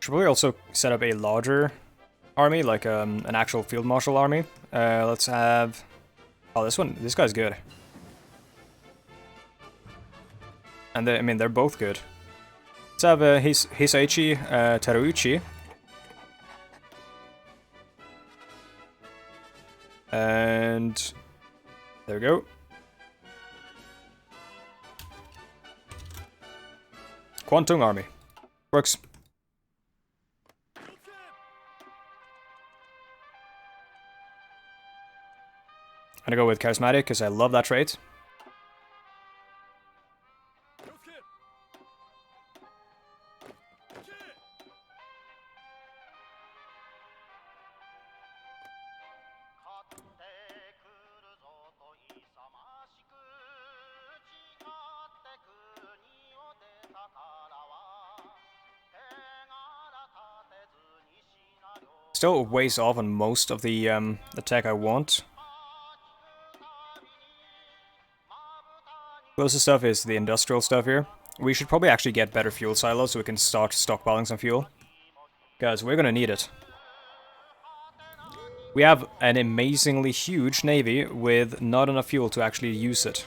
Should probably also set up a larger army, like an actual field marshal army. Let's have... Oh, this guy's good. And I mean, they're both good. Let's have Hisaichi Teruichi. And there we go. Kwantung Army. Works. I'm gonna go with Charismatic because I love that trait. Still ways off on most of the tech I want. Closest stuff is the industrial stuff here. We should probably actually get better fuel silos so we can start stockpiling some fuel. Because we're gonna need it. We have an amazingly huge navy with not enough fuel to actually use it.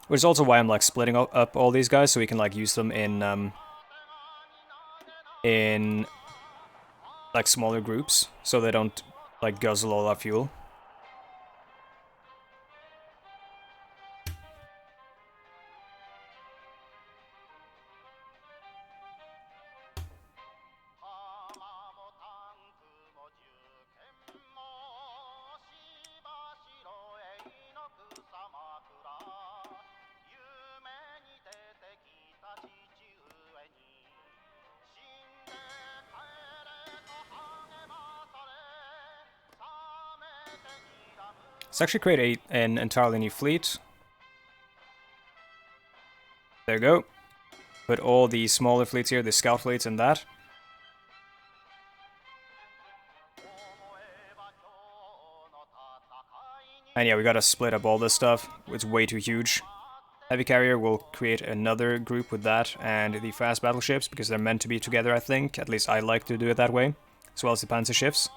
Which is also why I'm like splitting up all these guys so we can like use them in like smaller groups so they don't like guzzle all our fuel. Let's actually create an entirely new fleet. There we go. Put all the smaller fleets here, the scout fleets and that. And yeah, we gotta split up all this stuff. It's way too huge. Heavy carrier will create another group with that and the fast battleships because they're meant to be together, I think. At least I like to do it that way. As well as the panzer ships.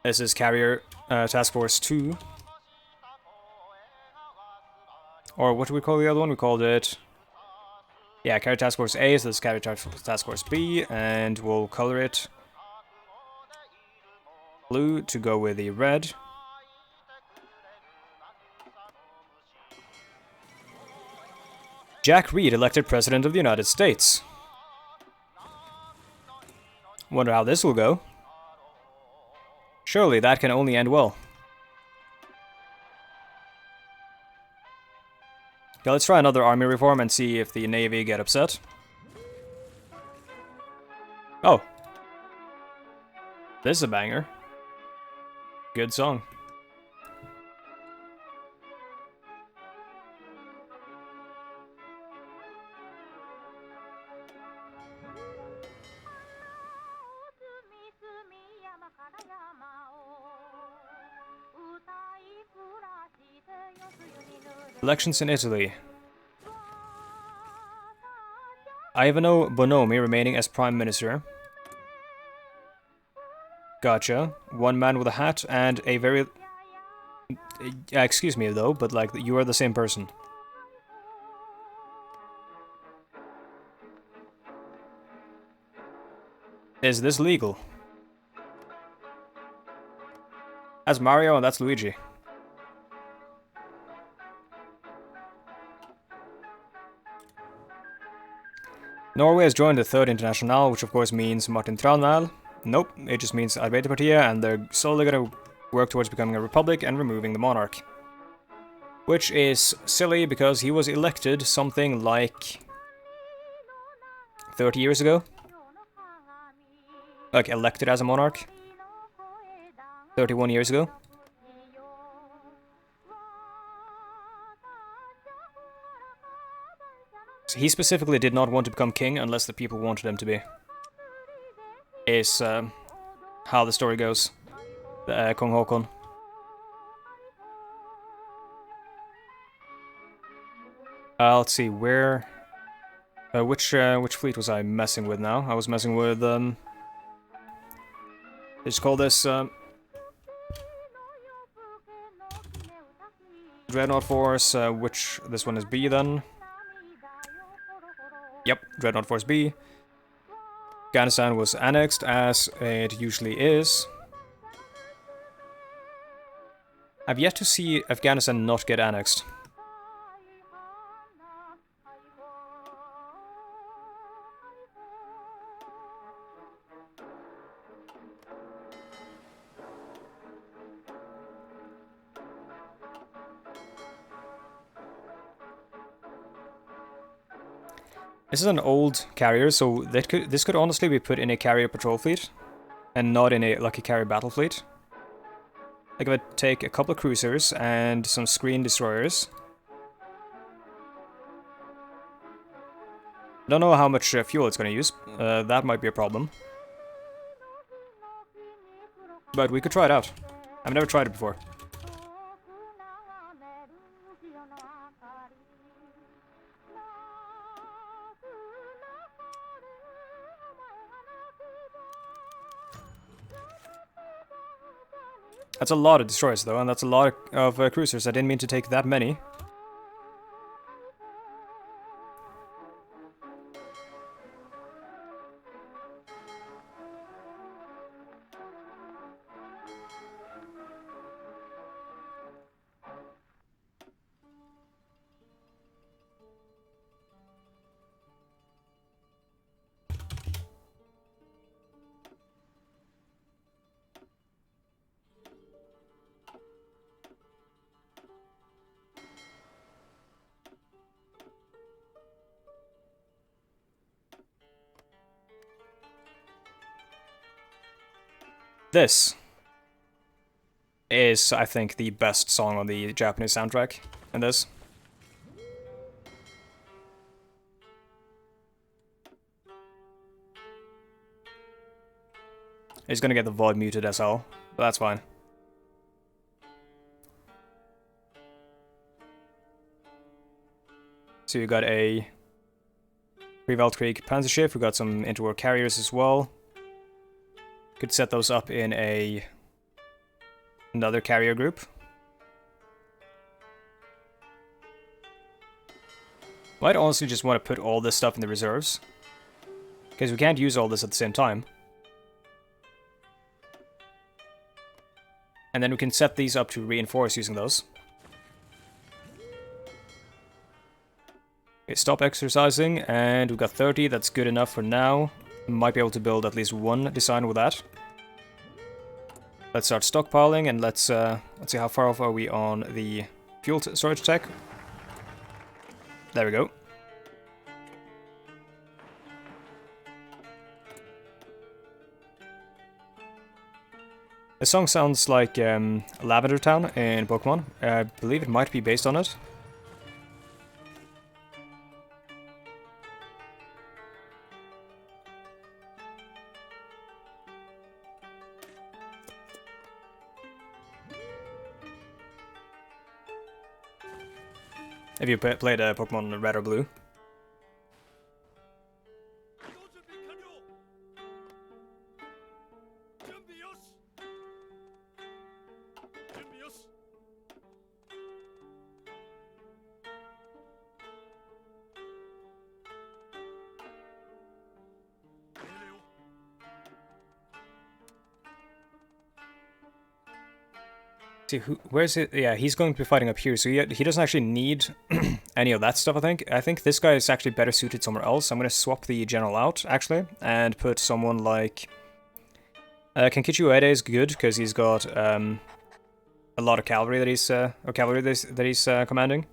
This is Carrier Task Force 2. Or what do we call the other one? We called it... Yeah, Carrier Task Force A, so this is Carrier Task Force B, and we'll color it blue to go with the red. Jack Reed elected President of the United States. Wonder how this will go. Surely that can only end well. Okay, let's try another army reform and see if the Navy get upset. Oh. This is a banger. Good song. Elections in Italy. Ivano Bonomi remaining as Prime Minister. Gotcha. One man with a hat and a very... excuse me though, but like, you are the same person. Is this legal? That's Mario and that's Luigi. Norway has joined the Third International, which of course means Martin Tranmæl. Nope, it just means Arbeiderpartiet, and they're slowly gonna work towards becoming a republic and removing the monarch. Which is silly, because he was elected something like 30 years ago. Like, elected as a monarch. 31 years ago. So he specifically did not want to become king unless the people wanted him to be. Is how the story goes. Kong Haakon. Let's see, where... which fleet was I messing with now? I was messing with, let's call this, Dreadnought Force, which, this one is B then. Yep, Dreadnought Force B. Afghanistan was annexed, as it usually is. I've yet to see Afghanistan not get annexed. This is an old carrier, so this could honestly be put in a carrier patrol fleet, and not in a carrier battle fleet. Like, if I take a couple of cruisers and some screen destroyers. I don't know how much fuel it's going to use. That might be a problem. But we could try it out. I've never tried it before. That's a lot of destroyers, though, and that's a lot of cruisers. I didn't mean to take that many. This is, I think, the best song on the Japanese soundtrack in this. It's gonna get the VOD muted as hell, but that's fine. So you got a Pre-Weltkrieg Panzerschiff, we got some interwar carriers as well. Could set those up in another carrier group. Might honestly just want to put all this stuff in the reserves, because we can't use all this at the same time. And then we can set these up to reinforce using those. Okay, stop exercising, and we've got 30, that's good enough for now. Might be able to build at least one design with that. Let's start stockpiling, and let's see how far off are we on the fuel storage tech. There we go. The song sounds like Lavender Town in Pokemon. I believe it might be based on it. Have you played Pokemon Red or Blue? See, where's it? Yeah, he's going to be fighting up here, so he doesn't actually need any of that stuff, I think. I think this guy is actually better suited somewhere else. I'm going to swap the general out, actually, and put someone like... Kenkichi Ueda is good, because he's got a lot of cavalry that he's commanding.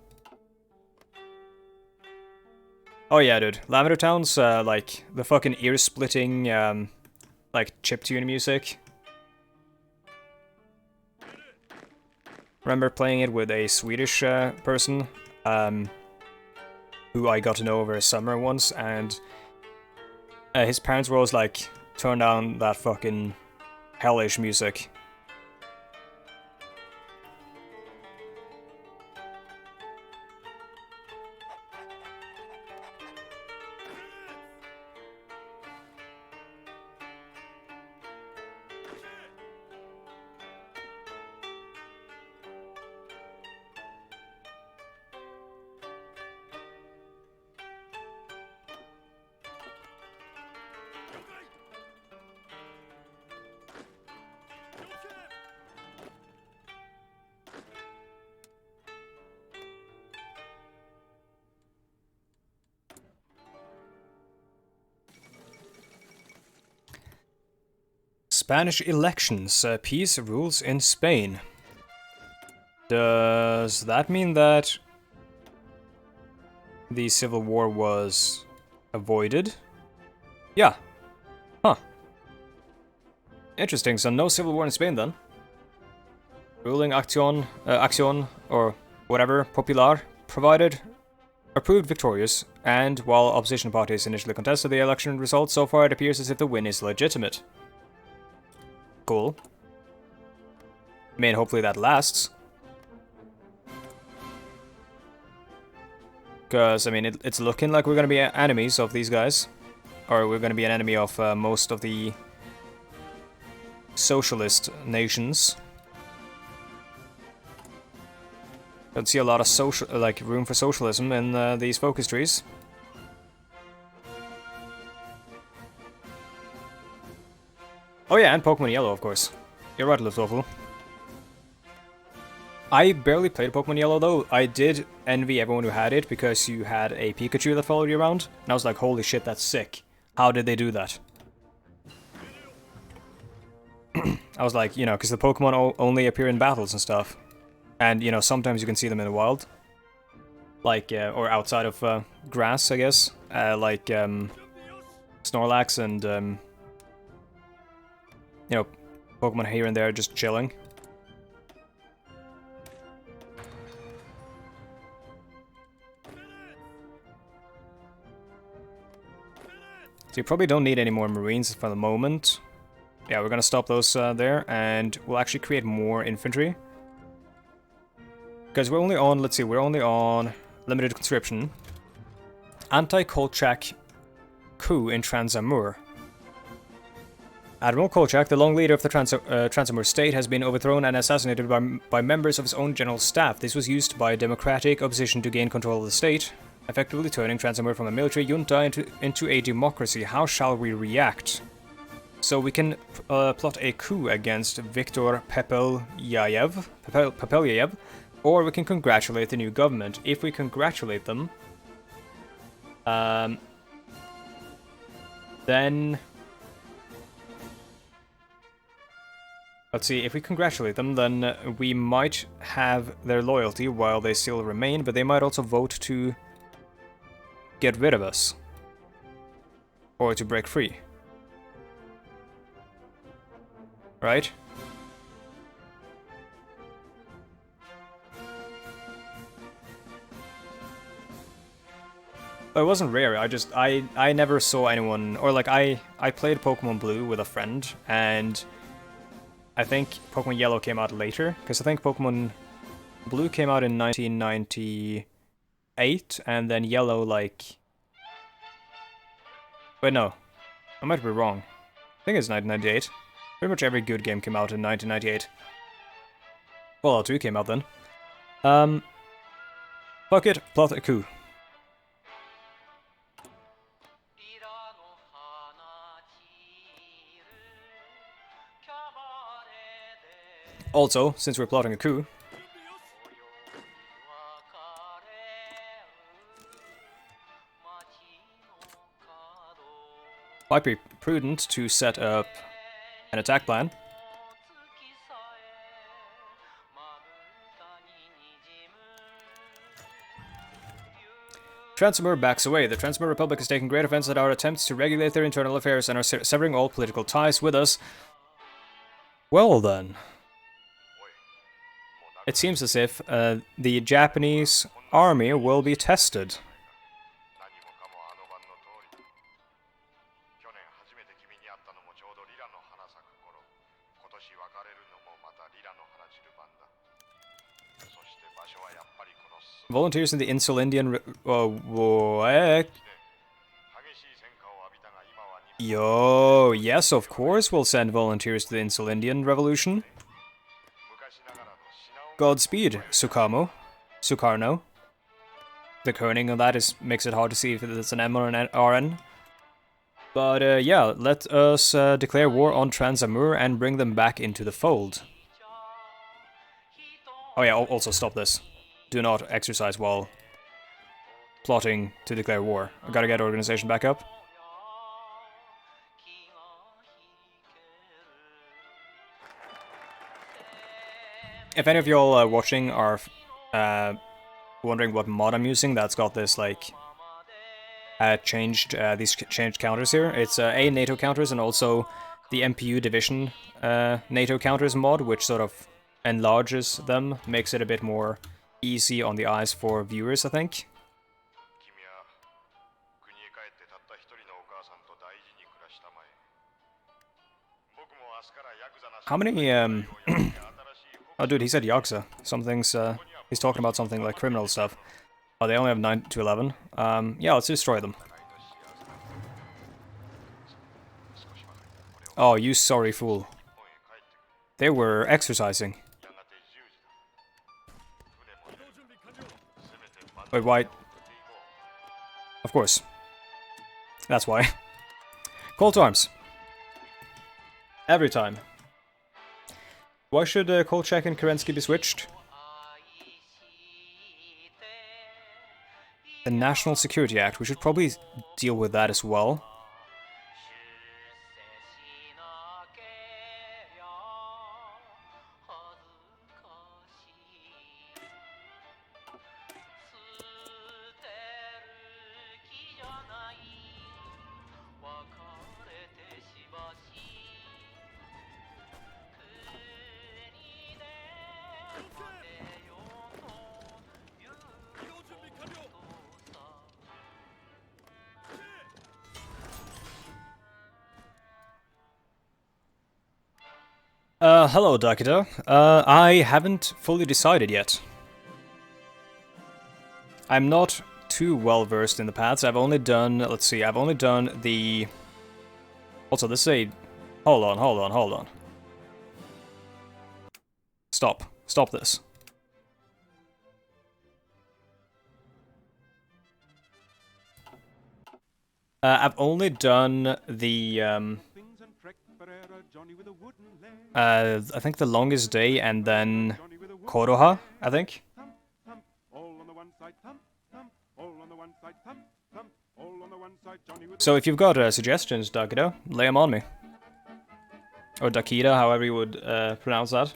Oh yeah, dude. Lavender Town's, like, the fucking ear-splitting, like, chiptune music. Remember playing it with a Swedish person who I got to know over a summer once, and his parents were always like, turn down that fucking hellish music. Spanish elections. Peace rules in Spain. Does that mean that the Civil War was avoided? Yeah. Huh. Interesting, so no Civil War in Spain then. Ruling Acción, or whatever, Popular, proved victorious, and while opposition parties initially contested the election results, so far it appears as if the win is legitimate. Cool. I mean, hopefully that lasts. Because, I mean, it's looking like we're going to be enemies of these guys. Or we're going to be an enemy of most of the socialist nations. Don't see a lot of room for socialism in these focus trees. Oh yeah, and Pokemon Yellow, of course. You're right, Luftwaffe. I barely played Pokemon Yellow, though. I did envy everyone who had it, because you had a Pikachu that followed you around. And I was like, holy shit, that's sick. How did they do that? I was like, you know, because the Pokemon only appear in battles and stuff. And, you know, sometimes you can see them in the wild. Like, or outside of grass, I guess. Like, Snorlax and, you know, Pokemon here and there just chilling. So you probably don't need any more Marines for the moment. Yeah, we're gonna stop those there, and we'll actually create more infantry. Because we're only on, let's see, we're only on limited conscription. Anti-Kolchak coup in Transamur. Admiral Kolchak, the long leader of the Transamur state, has been overthrown and assassinated by members of his own general staff. This was used by democratic opposition to gain control of the state, effectively turning Transamur from a military junta into a democracy. How shall we react? So we can plot a coup against Viktor Pepelyayev, or we can congratulate the new government. If we congratulate them, Then... Let's see, if we congratulate them, then we might have their loyalty while they still remain, but they might also vote to get rid of us. Or to break free. Right? It wasn't rare, I never saw anyone, or like I played Pokemon Blue with a friend, and I think Pokemon Yellow came out later, because I think Pokemon Blue came out in 1998, and then Yellow like... Wait, no. I might be wrong. I think it's 1998. Pretty much every good game came out in 1998. Fallout 2 came out then. Fuck it, plot a coup. Also, since we're plotting a coup, might be prudent to set up an attack plan. Transmur backs away. The Transmur Republic is taking great offense at our attempts to regulate their internal affairs and are severing all political ties with us. Well then. It seems as if the Japanese army will be tested. Volunteers in the Insulindian... what? Yo, yes, of course we'll send volunteers to the Insulindian Revolution. Godspeed, Sukarno. The kerning of that makes it hard to see if it's an M or an RN. But yeah, let us declare war on Transamur and bring them back into the fold. Oh yeah, also stop this. Do not exercise while plotting to declare war. I gotta get organization back up. If any of y'all watching are wondering what mod I'm using, that's got this like these changed counters here. It's A, NATO counters, and also the MPU division NATO counters mod, which sort of enlarges them, makes it a bit more easy on the eyes for viewers, I think. How many oh dude, he said Yakuza. Something's he's talking about something like criminal stuff. Oh, they only have 9 to 11. Yeah, let's destroy them. Oh, you sorry fool. They were exercising. Wait, why? Of course. That's why. Call to arms. Every time. Why should Kolchak and Kerensky be switched? The National Security Act. We should probably deal with that as well. Hello, Dakita. I haven't fully decided yet. I'm not too well versed in the paths. I've only done, let's see, I've only done the... Also, this is a... Hold on. Stop this. I've only done the, I think the longest day and then Koroha, I think. So if you've got suggestions, Dakido, lay them on me. Or Dakida, however you would pronounce that.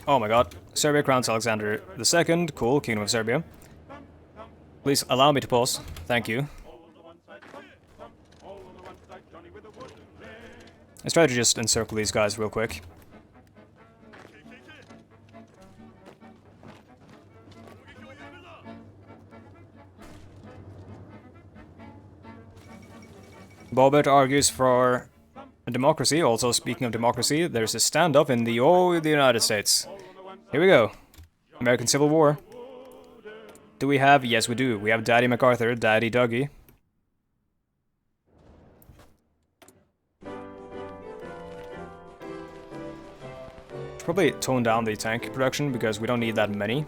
Oh my god. Serbia crowns Alexander II, cool, Kingdom of Serbia. Please allow me to pause. Thank you. Let's try to just encircle these guys real quick. Bobert argues for democracy. Also, speaking of democracy, there's a standoff in the United States. Here we go. American Civil War. Do we have? Yes, we do. We have Daddy MacArthur, Daddy Dougie. Probably tone down the tank production because we don't need that many.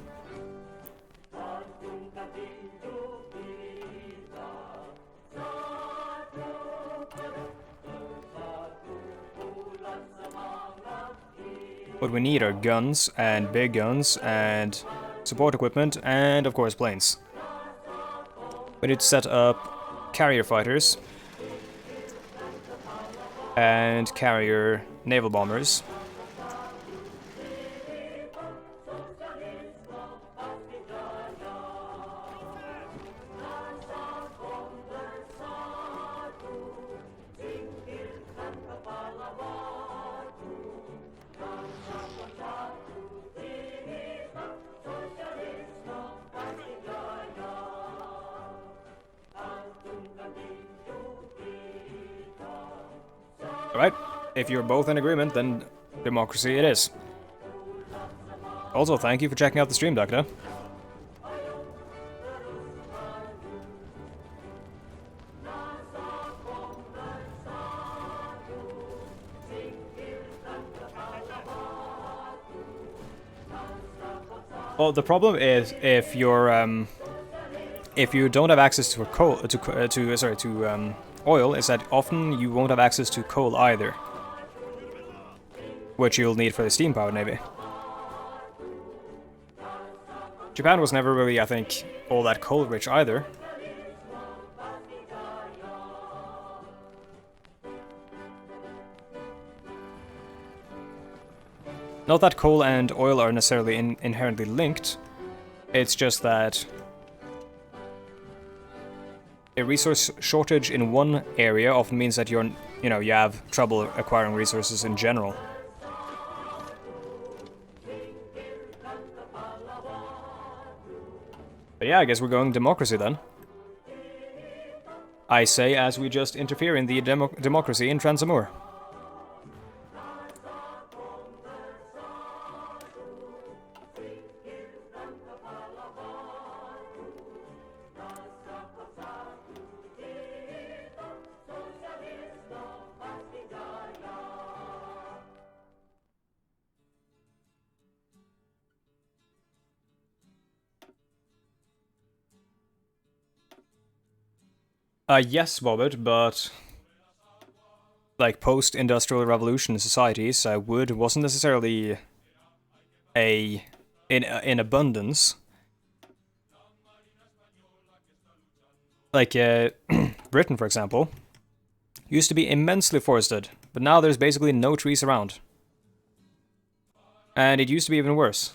What we need are guns, and big guns, and support equipment, and of course planes. We need to set up carrier fighters, and carrier naval bombers. Alright, if you're both in agreement, then democracy it is. Also, thank you for checking out the stream, Doctor. Well, the problem is if you don't have access to oil, is that often you won't have access to coal either, which you'll need for the steam-powered navy. Japan was never really, I think, all that coal-rich either. Not that coal and oil are necessarily inherently linked, it's just that a resource shortage in one area often means that you have trouble acquiring resources in general. But yeah, I guess we're going democracy then. I say as we just interfere in the democracy in Transamur. Yes, Bobbert, but like post-industrial revolution societies, wood wasn't necessarily in abundance. Like Britain, for example, used to be immensely forested, but now there's basically no trees around. And it used to be even worse.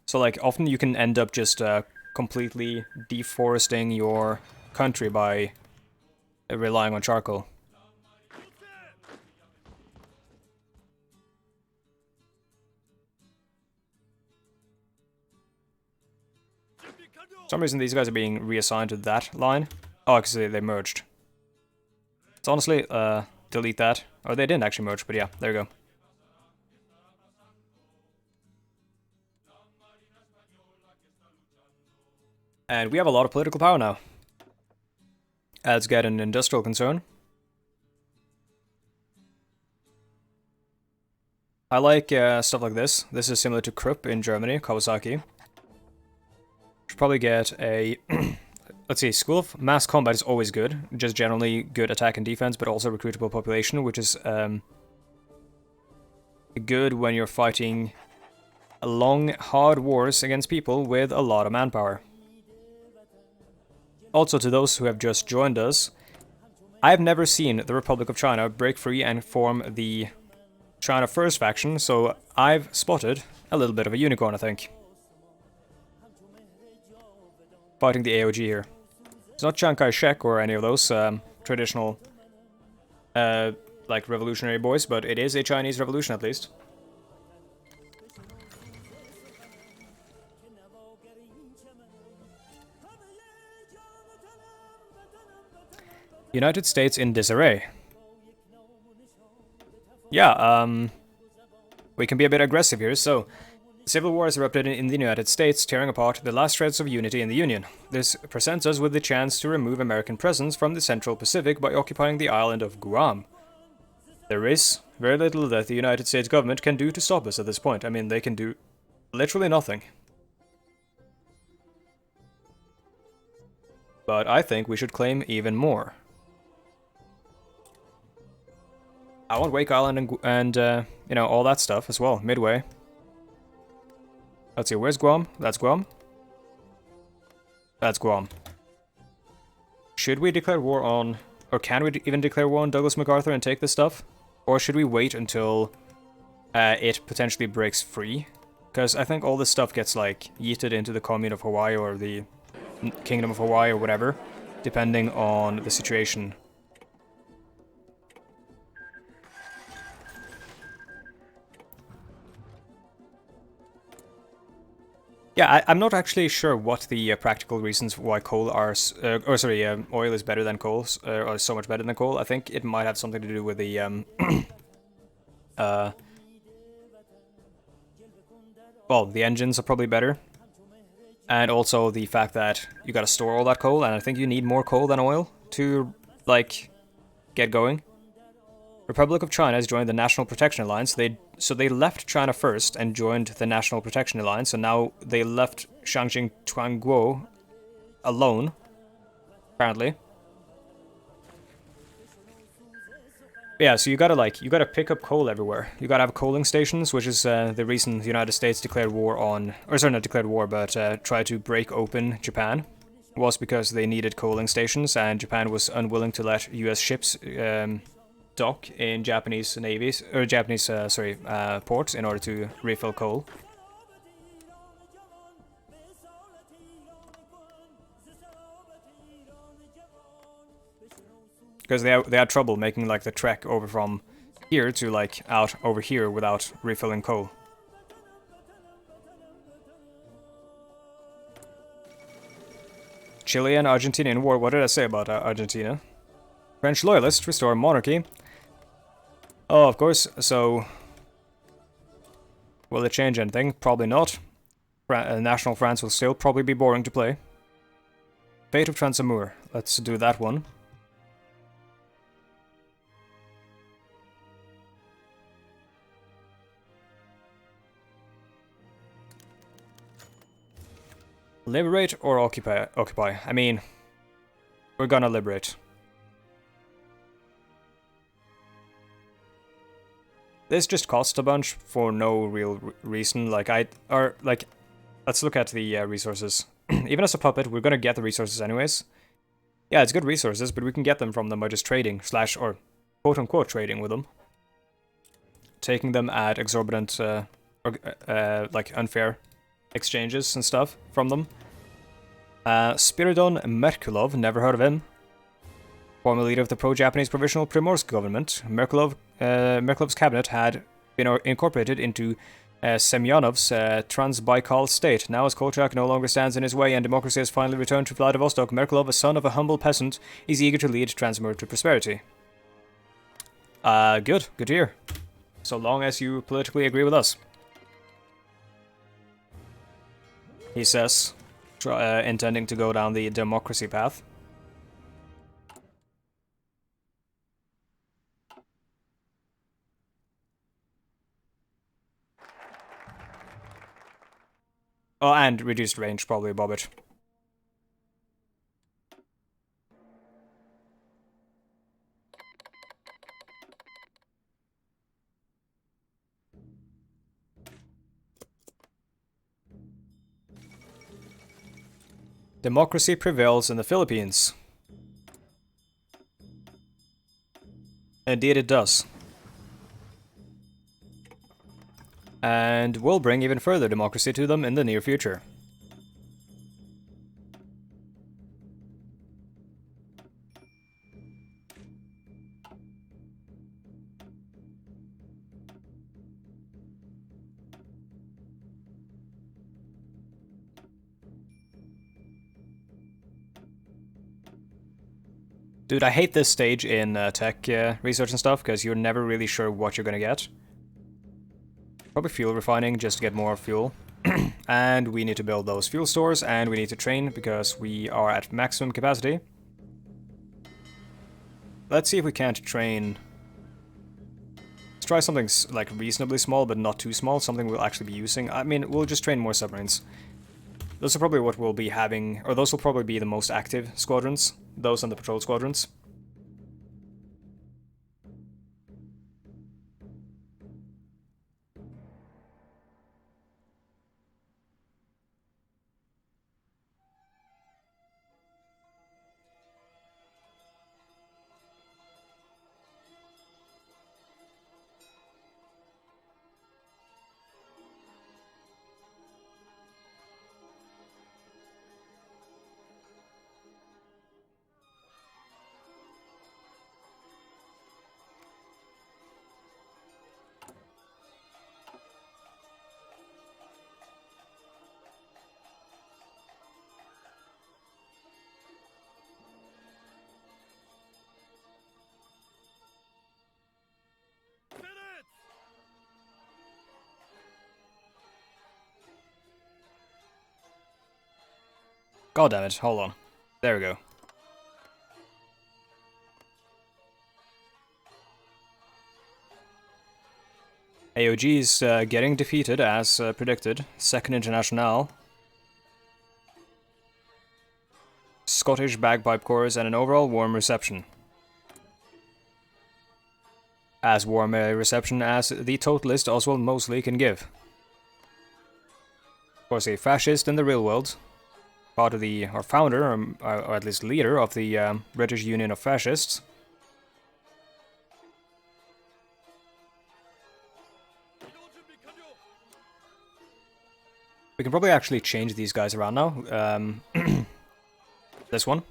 So, like, often you can end up just completely deforesting your country by relying on charcoal. For some reason, these guys are being reassigned to that line. Oh, because they merged. So honestly, delete that. Or they didn't actually merge, but yeah, there you go. And we have a lot of political power now. Let's get an industrial concern. I like stuff like this. This is similar to Krupp in Germany, Kawasaki. Should probably get a... Let's see, School of Mass Combat is always good. Just generally good attack and defense, but also recruitable population, which is good when you're fighting long, hard wars against people with a lot of manpower. Also, to those who have just joined us, I've never seen the Republic of China break free and form the China First faction, so I've spotted a little bit of a unicorn, I think. Fighting the AOG here. It's not Chiang Kai-shek or any of those traditional, like, revolutionary boys, but it is a Chinese revolution at least. United States in disarray. Yeah, we can be a bit aggressive here, so... Civil war has erupted in the United States, tearing apart the last shreds of unity in the Union. This presents us with the chance to remove American presence from the Central Pacific by occupying the island of Guam. There is very little that the United States government can do to stop us at this point. I mean, they can do literally nothing. But I think we should claim even more. I want Wake Island and you know, all that stuff as well, Midway. Let's see, where's Guam? That's Guam. That's Guam. Should we declare war on... Or can we even declare war on Douglas MacArthur and take this stuff? Or should we wait until it potentially breaks free? Because I think all this stuff gets, like, yeeted into the Commune of Hawaii or the Kingdom of Hawaii or whatever, depending on the situation. Yeah, I'm not actually sure what the practical reasons why coal are, oil is better than coal, or so much better than coal. I think it might have something to do with the, well, the engines are probably better. And also the fact that you gotta store all that coal, and I think you need more coal than oil to, like, get going. Republic of China has joined the National Protection Alliance. So they left China first and joined the National Protection Alliance, and now they left Shangjing Tuanguo alone, apparently. Yeah, so you gotta pick up coal everywhere. You gotta have coaling stations, which is the reason the United States declared war on, or sorry, not declared war, but tried to break open Japan. Was because they needed coaling stations, and Japan was unwilling to let US ships dock in Japanese navies, or Japanese, ports in order to refill coal. Because they had trouble making, like, the trek over from here to, like, out over here without refilling coal. Chile and Argentina in war. What did I say about Argentina? French loyalists restore monarchy. Oh, of course, so... Will it change anything? Probably not. National France will still probably be boring to play. Fate of Transamur. Let's do that one. Liberate or occupy? Occupy. I mean, we're gonna liberate. This just costs a bunch for no real reason. Like, let's look at the resources. Even as a puppet, we're gonna get the resources anyways. Yeah, it's good resources, but we can get them from them by just trading, or quote-unquote trading with them. Taking them at exorbitant, like, unfair exchanges and stuff from them. Spiridon Merkulov, never heard of him. Former leader of the pro-Japanese Provisional Primorsk government, Merkulov's cabinet had been incorporated into Semyonov's Transbaikal state. Now as Kolchak no longer stands in his way and democracy has finally returned to Vladivostok, Merkulov, a son of a humble peasant, is eager to lead Transamur to prosperity. Good to hear. So long as you politically agree with us. He says, intending to go down the democracy path. Oh, and reduced range, probably, Bobbit. Democracy prevails in the Philippines. Indeed it does. And will bring even further democracy to them in the near future. Dude, I hate this stage in tech research and stuff, because you're never really sure what you're gonna get. Probably fuel refining, just to get more fuel. And we need to build those fuel stores, and we need to train, because we are at maximum capacity. Let's see if we can't train... Let's try something like reasonably small, but not too small, something we'll actually be using. I mean, we'll just train more submarines. Those are probably what we'll be having, or those will probably be the most active squadrons. Those and the patrol squadrons. God damn it, hold on. There we go. AOG is getting defeated as predicted. Second International. Scottish bagpipe chorus and an overall warm reception. As warm a reception as the totalist Oswald Mosley can give. Of course, a fascist in the real world. Part of the, or founder, or at least leader of the British Union of Fascists. We can probably actually change these guys around now. This one.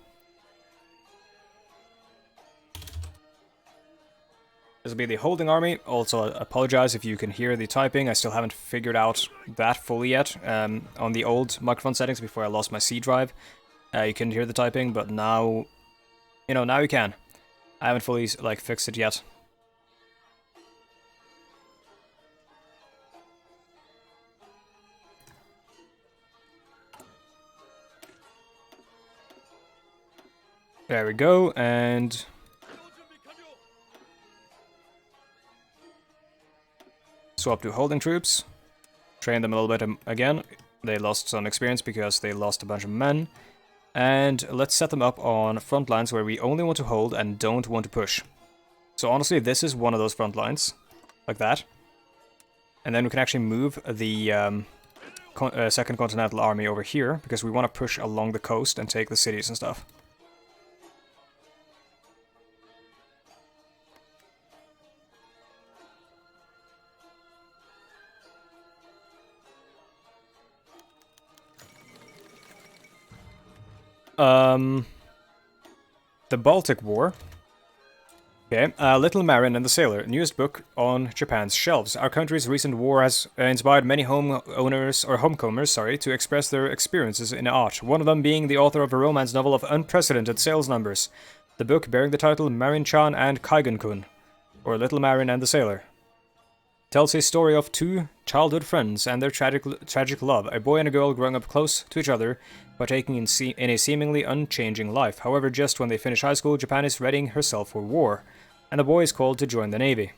This will be the holding army. Also, I apologize if you can hear the typing. I still haven't figured out that fully yet. On the old microphone settings before I lost my C drive, you couldn't hear the typing, but now, you know, now you can. I haven't fully, like, fixed it yet. There we go, and... swap to holding troops. Train them a little bit again. They lost some experience because they lost a bunch of men. And let's set them up on front lines where we only want to hold and don't want to push. So honestly, this is one of those front lines. Like that. And then we can actually move the Second Continental Army over here, because we want to push along the coast and take the cities and stuff. The Baltic War. Okay, Little Marin and the Sailor, newest book on Japan's shelves. Our country's recent war has inspired many homecomers, to express their experiences in art, one of them being the author of a romance novel of unprecedented sales numbers. The book bearing the title Marin-chan and Kaigen-kun, or Little Marin and the Sailor, tells a story of two childhood friends and their tragic love, a boy and a girl growing up close to each other, partaking in a seemingly unchanging life. However, just when they finish high school, Japan is readying herself for war, and the boy is called to join the Navy.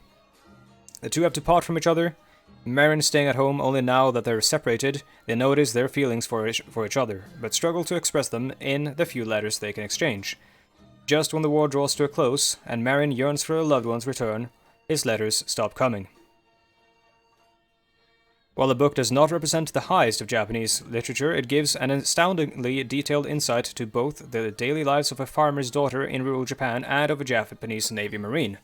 The two have to part from each other, Marin staying at home only now that they're separated. They notice their feelings for each other, but struggle to express them in the few letters they can exchange. Just when the war draws to a close, and Marin yearns for her loved one's return, his letters stop coming. While the book does not represent the highest of Japanese literature, it gives an astoundingly detailed insight to both the daily lives of a farmer's daughter in rural Japan and of a Japanese Navy Marine.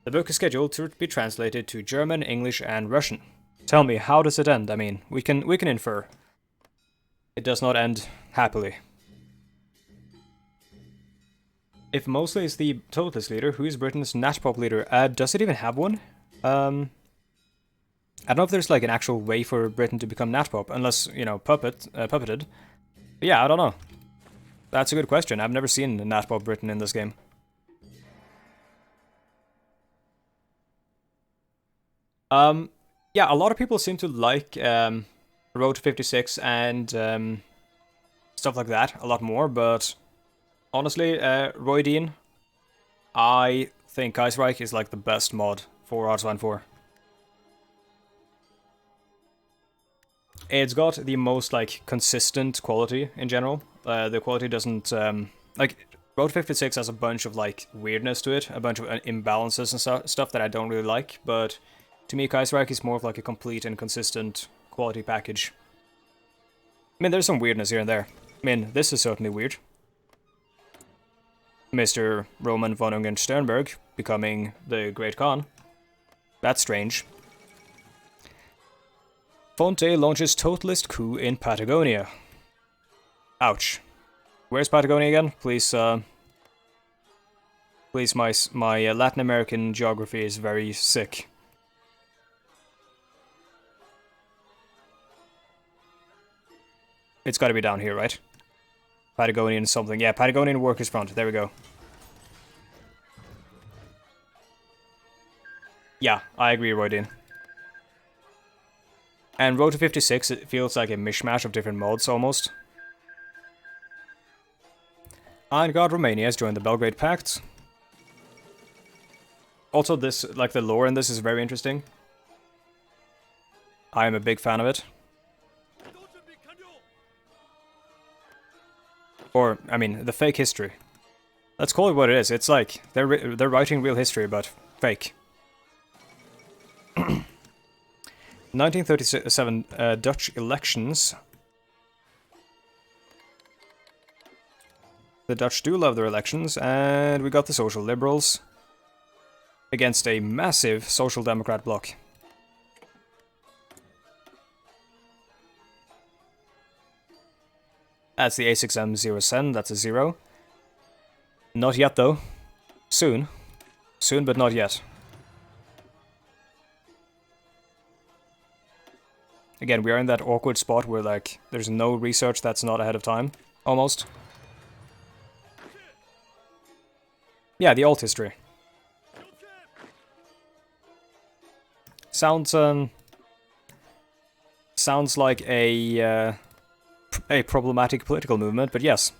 The book is scheduled to be translated to German, English, and Russian. Tell me, how does it end? I mean, we can infer. It does not end happily. If Mosley is the totalist leader, who is Britain's natpop leader? Does it even have one? I don't know if there's like an actual way for Britain to become natpop, unless, you know, puppeted. But yeah, I don't know. That's a good question. I've never seen natpop Britain in this game. Yeah, a lot of people seem to like Road to 56 and stuff like that a lot more, but honestly, Roydeen, I think Kaiserreich is like the best mod for Arts4. It's got the most like consistent quality in general. The quality doesn't like Road 56 has a bunch of like weirdness to it, a bunch of imbalances and stuff that I don't really like, but to me Kaiserreich is more of like a complete and consistent quality package. I mean, there's some weirdness here and there. I mean, this is certainly weird. Mr. Roman von Ungern-Sternberg becoming the Great Khan. That's strange. Fonte launches totalist coup in Patagonia. Ouch. Where's Patagonia again? Please, please, my Latin American geography is very sick. It's gotta be down here, right? Patagonian something. Yeah, Patagonian Workers' Front. There we go. Yeah, I agree, Roydeen. And Road to 56, it feels like a mishmash of different mods, almost. And God, Romania has joined the Belgrade Pact. Also, this, like, the lore in this is very interesting. I am a big fan of it. Or, I mean, the fake history. Let's call it what it is. It's like, they're writing real history, but fake. 1937 Dutch elections. The Dutch do love their elections, and we got the Social Liberals against a massive Social Democrat bloc. That's the A6M0 that's a 0. Not yet, though. Soon. Soon, but not yet. Again, we are in that awkward spot where, like, there's no research that's not ahead of time. Almost. Yeah, the alt history. Sounds like a problematic political movement, but yes.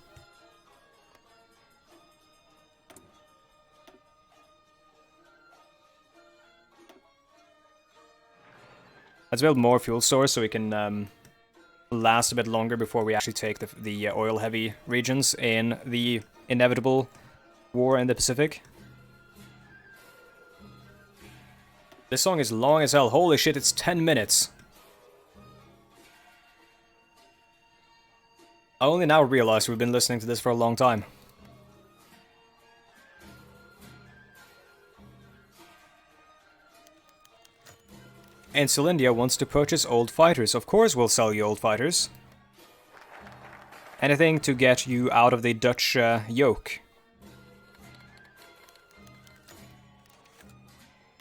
Let's build more fuel stores so we can last a bit longer before we actually take the oil-heavy regions in the inevitable war in the Pacific. This song is long as hell. Holy shit, it's 10 minutes. I only now realize we've been listening to this for a long time. And Celindia wants to purchase old fighters. Of course we'll sell you old fighters. Anything to get you out of the Dutch yoke.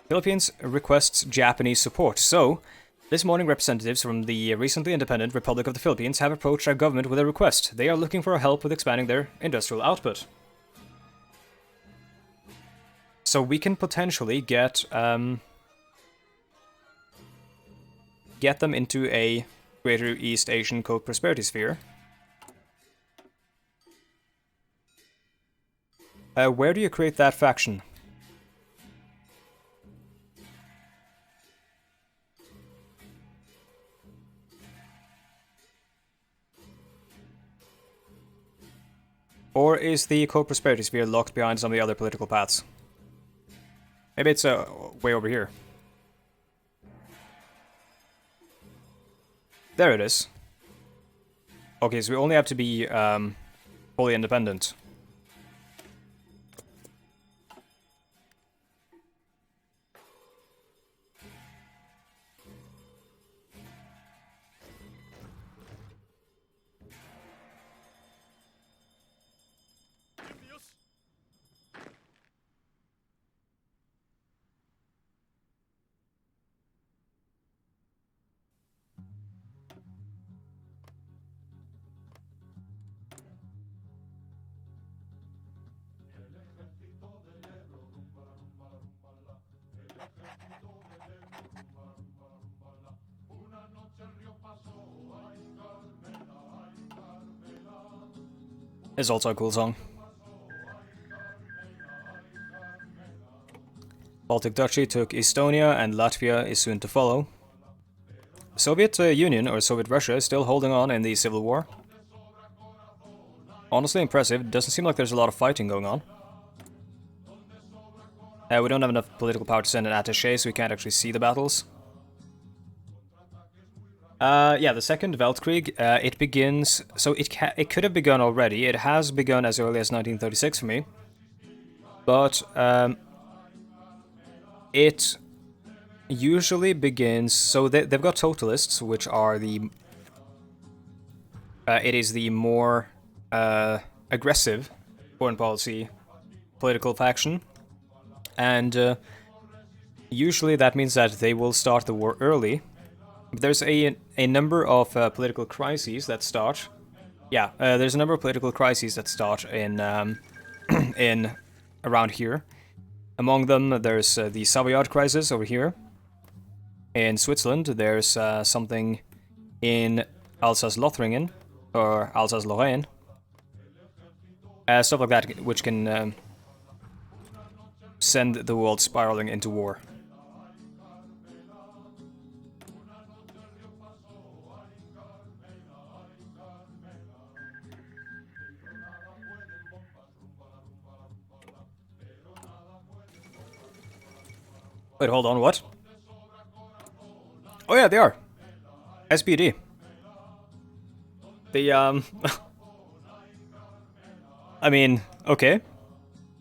Philippines requests Japanese support. So, this morning representatives from the recently independent Republic of the Philippines have approached our government with a request. They are looking for help with expanding their industrial output. So we can potentially get them into a Greater East Asian Co-Prosperity Sphere. Where do you create that faction? Or is the Co-Prosperity Sphere locked behind some of the other political paths? Maybe it's way over here. There it is. Okay, so we only have to be fully independent. It's also a cool song. Baltic Duchy took Estonia, and Latvia is soon to follow. Soviet Union, or Soviet Russia, is still holding on in the Civil War. Honestly impressive. Doesn't seem like there's a lot of fighting going on. We don't have enough political power to send an attaché, so we can't actually see the battles. Yeah, the Second Weltkrieg, it begins... So it could have begun already. It has begun as early as 1936 for me. But it usually begins... So they've got totalists, which are the... it is the more aggressive foreign policy political faction. And usually that means that they will start the war early. But there's a number of political crises that start. Yeah, there's a number of political crises that start in in around here. Among them, there's the Savoyard crisis over here. In Switzerland, there's something in Alsace-Lothringen, or Alsace-Lorraine. Stuff like that, which can send the world spiraling into war. Wait, hold on, what? Oh yeah, they are. SPD. The, I mean, okay.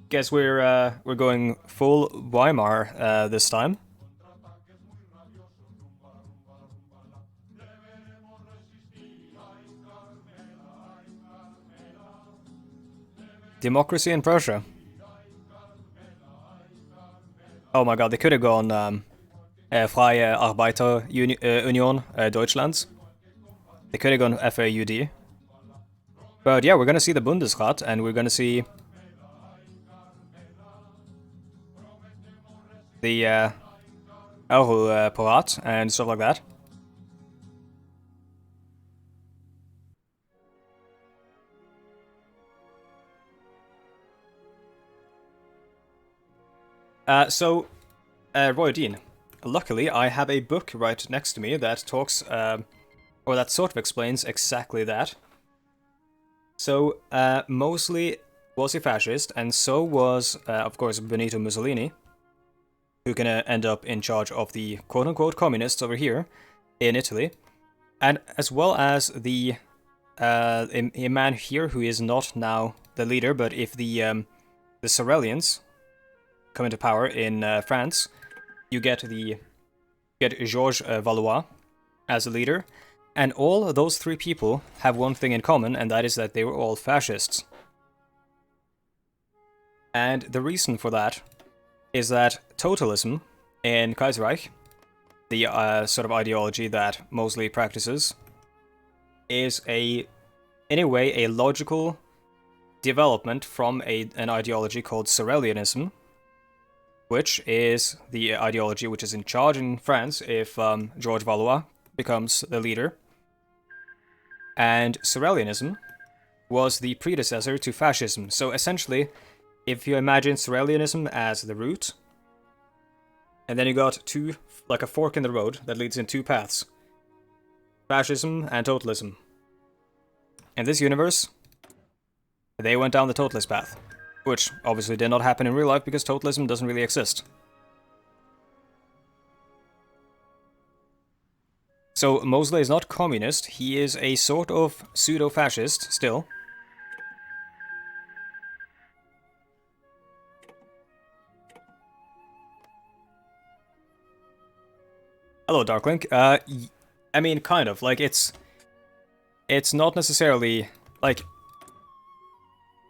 Guess we're going full Weimar this time. Democracy in Prussia. Oh my god, they could have gone Freie Arbeiter Union Deutschlands. They could have gone FAUD. But yeah, we're gonna see the Bundesrat, and we're gonna see the Europarat and stuff like that. Roy Dean, luckily I have a book right next to me that talks, or that sort of explains exactly that. So, Mosley was a fascist, and so was, of course, Benito Mussolini, who can end up in charge of the quote-unquote communists over here in Italy, and as well as the a man here who is not now the leader, but if the Sarellians come into power in France, you get Georges Valois as a leader, and all those three people have one thing in common, and that is that they were all fascists. And the reason for that is that totalism in Kaiserreich, the sort of ideology that Mosley practices, is in a way a logical development from an ideology called Sarellianism, which is the ideology which is in charge in France if Georges Valois becomes the leader. And Sarellianism was the predecessor to fascism. So essentially, if you imagine Sarellianism as the root, and then you got like a fork in the road that leads in two paths. Fascism and totalism. In this universe, they went down the totalist path, which obviously did not happen in real life because totalism doesn't really exist. So Mosley is not communist, he is a sort of pseudo-fascist still. Hello, Darklink. I mean, kind of. Like, it's not necessarily, like,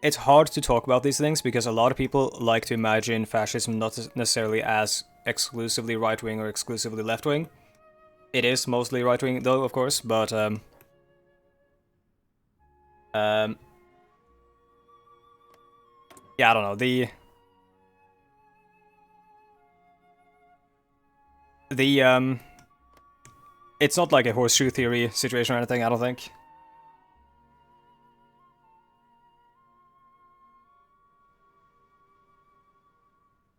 it's hard to talk about these things because a lot of people like to imagine fascism not necessarily as exclusively right-wing or exclusively left-wing. It is mostly right-wing, though, of course, but, yeah, I don't know, it's not like a horseshoe theory situation or anything, I don't think.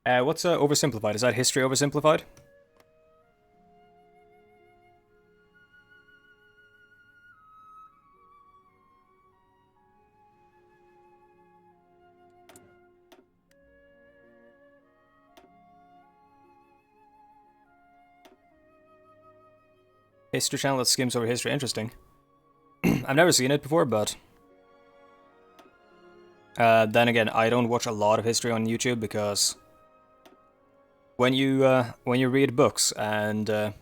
What's oversimplified? Is that history oversimplified? History channel that skims over history. Interesting. I've never seen it before, but... then again, I don't watch a lot of history on YouTube because... When you read books and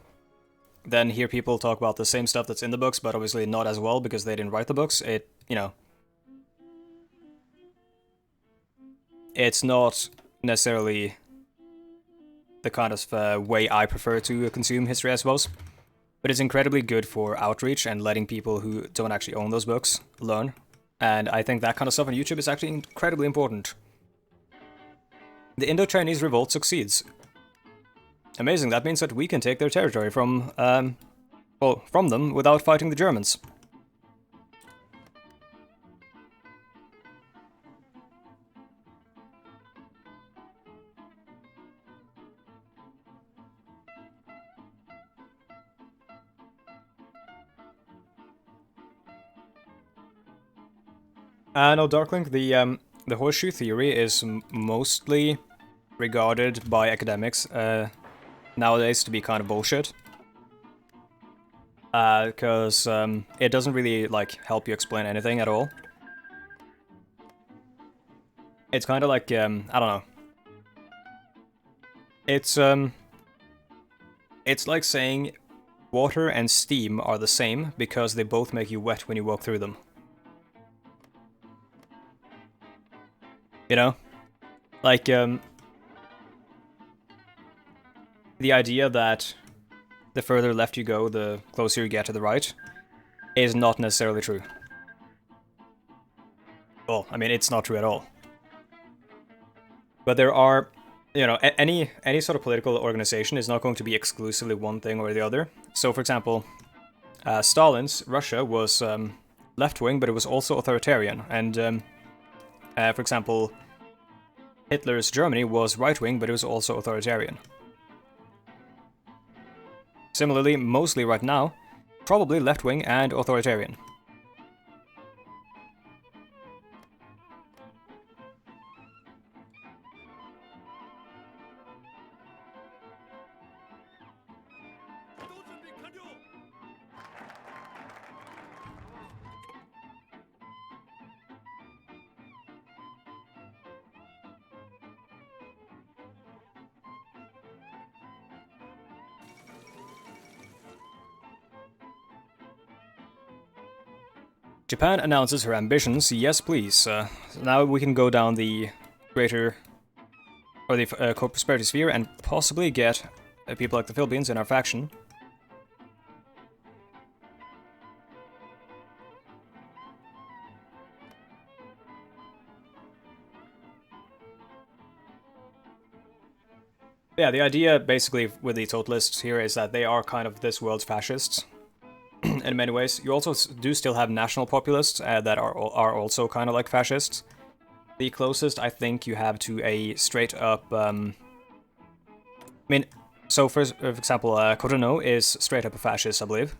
then hear people talk about the same stuff that's in the books, but obviously not as well because they didn't write the books, it, you know... It's not necessarily the kind of way I prefer to consume history, I suppose. But it's incredibly good for outreach and letting people who don't actually own those books learn. And I think that kind of stuff on YouTube is actually incredibly important. The Indo-Chinese revolt succeeds. Amazing, that means that we can take their territory from them without fighting the Germans. No, Darklink, the horseshoe theory is mostly regarded by academics nowadays to be kind of bullshit. Because it doesn't really, like, help you explain anything at all. It's kind of like, I don't know. It's like saying water and steam are the same because they both make you wet when you walk through them. You know? Like, the idea that the further left you go, the closer you get to the right, is not necessarily true. Well, I mean, it's not true at all. But there are, you know, any sort of political organization is not going to be exclusively one thing or the other. So, for example, Stalin's Russia was left-wing, but it was also authoritarian. And, for example, Hitler's Germany was right-wing, but it was also authoritarian. Similarly, mostly right now, probably left-wing and authoritarian. Japan announces her ambitions. Yes, please. Now we can go down the greater, or the co-prosperity sphere and possibly get people like the Philippines in our faction. Yeah, the idea basically with the totalists here is that they are kind of this world's fascists. In many ways. You also do still have national populists that are also kind of like fascists. The closest I think you have to a straight up... I mean, so for example, Kotono is straight up a fascist, I believe.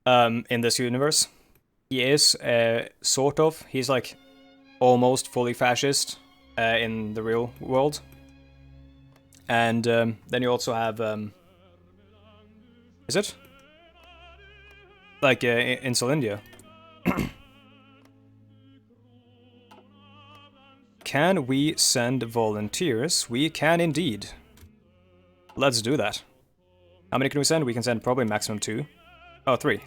In this universe. He is sort of. He's like almost fully fascist in the real world. And then you also have... Is it? Like, in India. Can we send volunteers? We can indeed. Let's do that. How many can we send? We can send probably maximum 2. Oh, 3.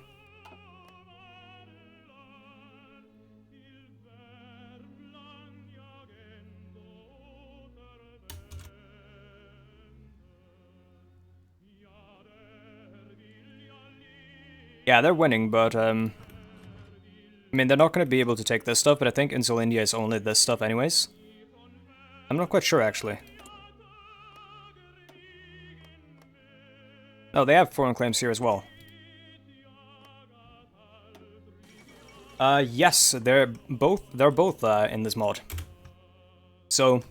Yeah, they're winning, but, I mean, they're not going to be able to take this stuff, but I think India is only this stuff anyways. I'm not quite sure, actually. No, they have foreign claims here as well. Yes, they're both in this mod. So,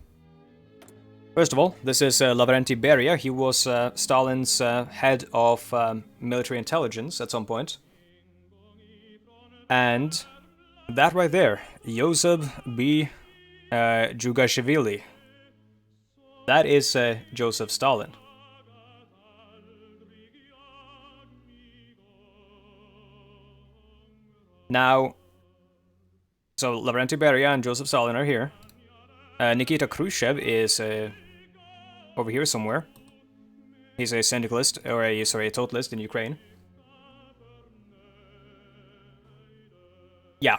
first of all, this is Lavrenti Beria. He was Stalin's head of military intelligence at some point. And that right there, Joseph B. Jugashvili. That is Joseph Stalin. Now, so Lavrenti Beria and Joseph Stalin are here. Nikita Khrushchev is over here somewhere. He's a syndicalist, or a totalist in Ukraine. Yeah.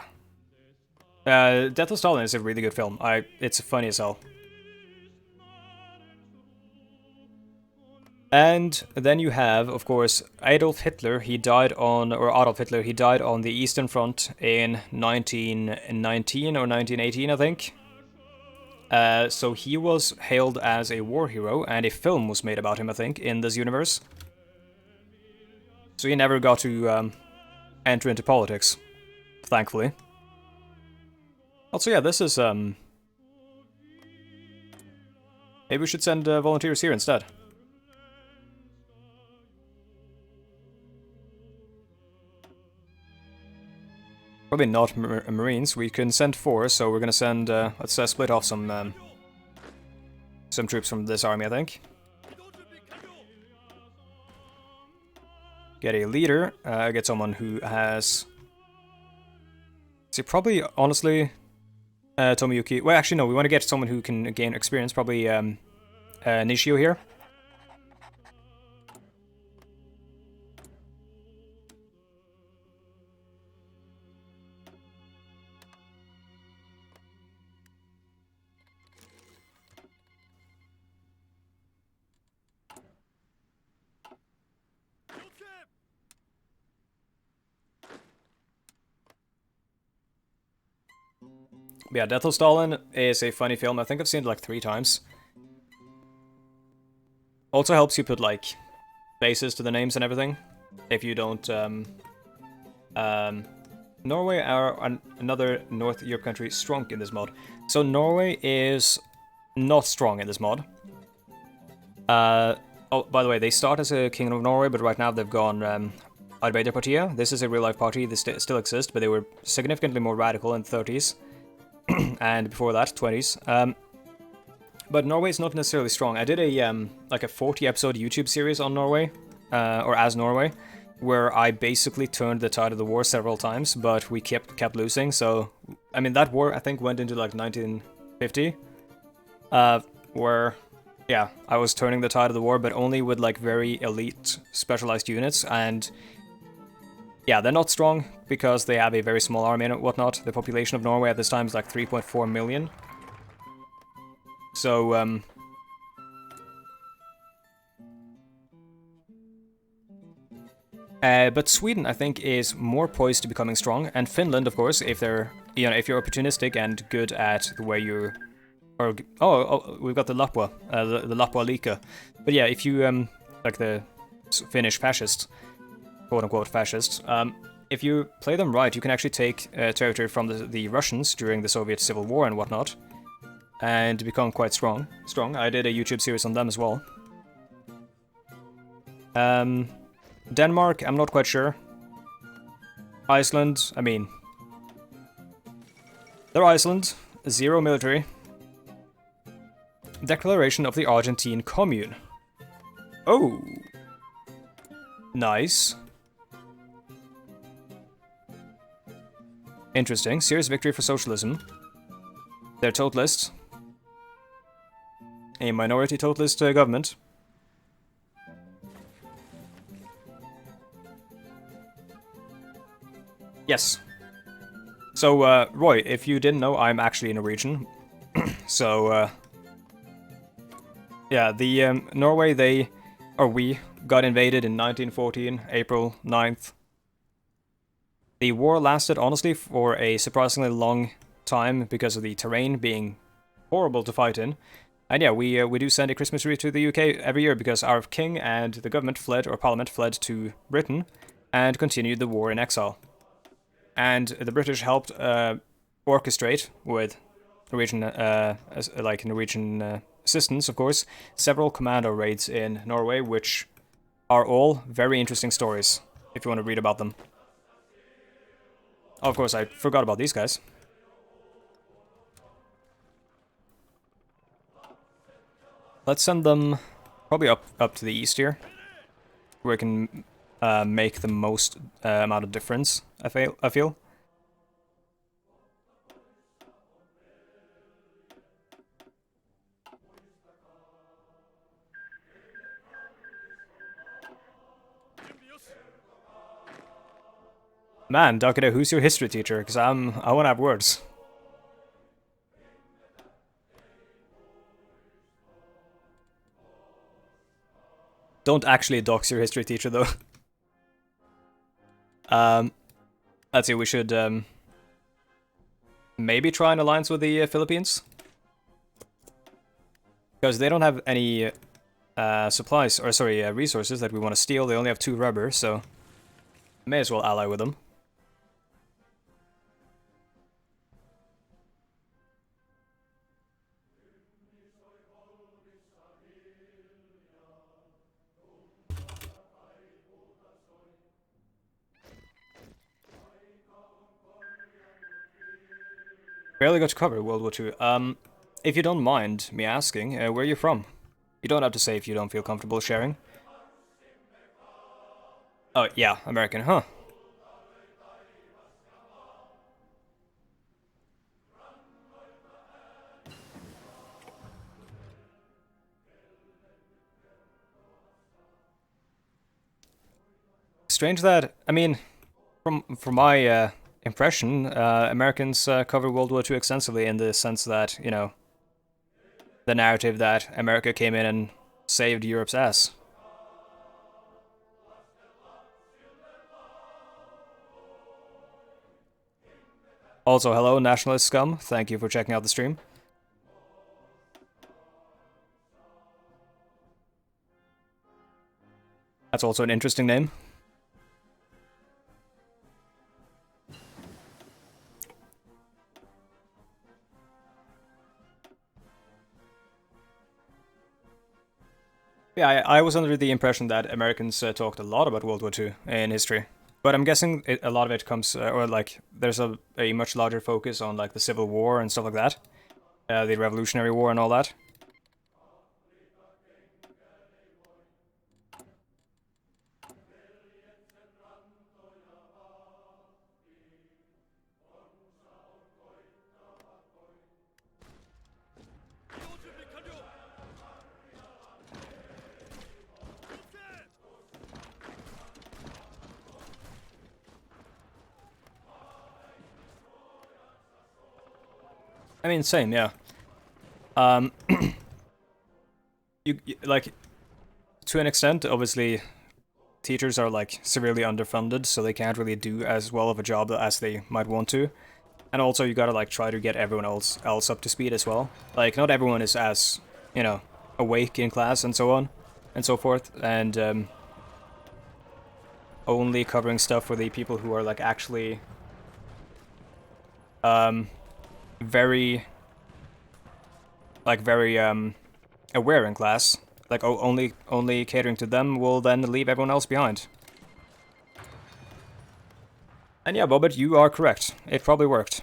Death of Stalin is a really good film. It's funny as hell. And then you have, of course, Adolf Hitler. He died on the Eastern Front in 1919 or 1918, I think. So he was hailed as a war hero, and a film was made about him, I think, in this universe. So he never got to enter into politics, thankfully. Also, yeah, this is, maybe we should send volunteers here instead. Probably not Marines. We can send 4, so we're gonna send, let's split off some troops from this army, I think. Get a leader, get someone who has... See, probably, honestly, Tomiyuki... Well, actually, no, we want to get someone who can gain experience, probably Nishio here. Yeah, Death of Stalin is a funny film. I think I've seen it like 3 times. Also helps you put like faces to the names and everything. If you don't, Norway are another North Europe country strong in this mod. So Norway is not strong in this mod. Oh, by the way, they start as a Kingdom of Norway, but right now they've gone Arbeiderpartiet. This is a real-life party. They still exist, but they were significantly more radical in the 30s. And before that, 20s. But Norway is not necessarily strong. I did a like a 40-episode YouTube series on Norway, or as Norway, where I basically turned the tide of the war several times, but we kept losing. So, I mean, that war I think went into like 1950, where yeah, I was turning the tide of the war, but only with like very elite specialized units. And yeah, they're not strong because they have a very small army and whatnot. The population of Norway at this time is like 3.4 million. So, but Sweden, I think, is more poised to becoming strong, and Finland, of course, if they're, if you're opportunistic and good at the way you, or we've got the Lapua, the Lapua Lika. But yeah, if you like the Finnish fascists, quote unquote fascists, if you play them right, you can actually take territory from the Russians during the Soviet Civil War and whatnot, and become quite strong. I did a YouTube series on them as well. Denmark, I'm not quite sure. Iceland, I mean, they're Iceland, 0 military. Declaration of the Argentine Commune. Oh! Nice. Interesting. Serious victory for socialism. They're totalist. A minority totalist government. Yes. So, Roy, if you didn't know, I'm actually Norwegian. So, yeah, the Norway, we got invaded in 1914, April 9th. The war lasted, honestly, for a surprisingly long time because of the terrain being horrible to fight in. And yeah, we do send a Christmas tree to the UK every year because our king and the government fled, or parliament fled to Britain and continued the war in exile. And the British helped orchestrate with Norwegian, Norwegian assistance, of course, several commando raids in Norway, which are all very interesting stories if you want to read about them. Oh, of course, I forgot about these guys. Let's send them probably up to the east here, where we can make the most amount of difference, I feel. Man, Dakida, who's your history teacher? Because I want to have words. Don't actually dox your history teacher, though. Let's see, we should maybe try an alliance with the Philippines. Because they don't have any supplies, or sorry, resources that we want to steal. They only have 2 rubber, so may as well ally with them. Barely got to cover World War II. If you don't mind me asking, where are you from? You don't have to say if you don't feel comfortable sharing. Oh, yeah, American, huh? Strange that, I mean, from my impression, Americans covered World War II extensively in the sense that, you know, the narrative that America came in and saved Europe's ass. Also, hello, nationalist scum. Thank you for checking out the stream. That's also an interesting name. Yeah, I was under the impression that Americans talked a lot about World War II in history. But I'm guessing a lot of it comes, or like, there's a much larger focus on like the Civil War and stuff like that. The Revolutionary War and all that. I mean, same, yeah. You like, to an extent, obviously, teachers are like severely underfunded, so they can't really do as well of a job as they might want to. And also, you gotta like try to get everyone else up to speed as well. Like, not everyone is as, you know, awake in class and so on and so forth. And only covering stuff for the people who are like actually very aware in class. Like, only catering to them will then leave everyone else behind. And yeah, Bobbit, you are correct. It probably worked.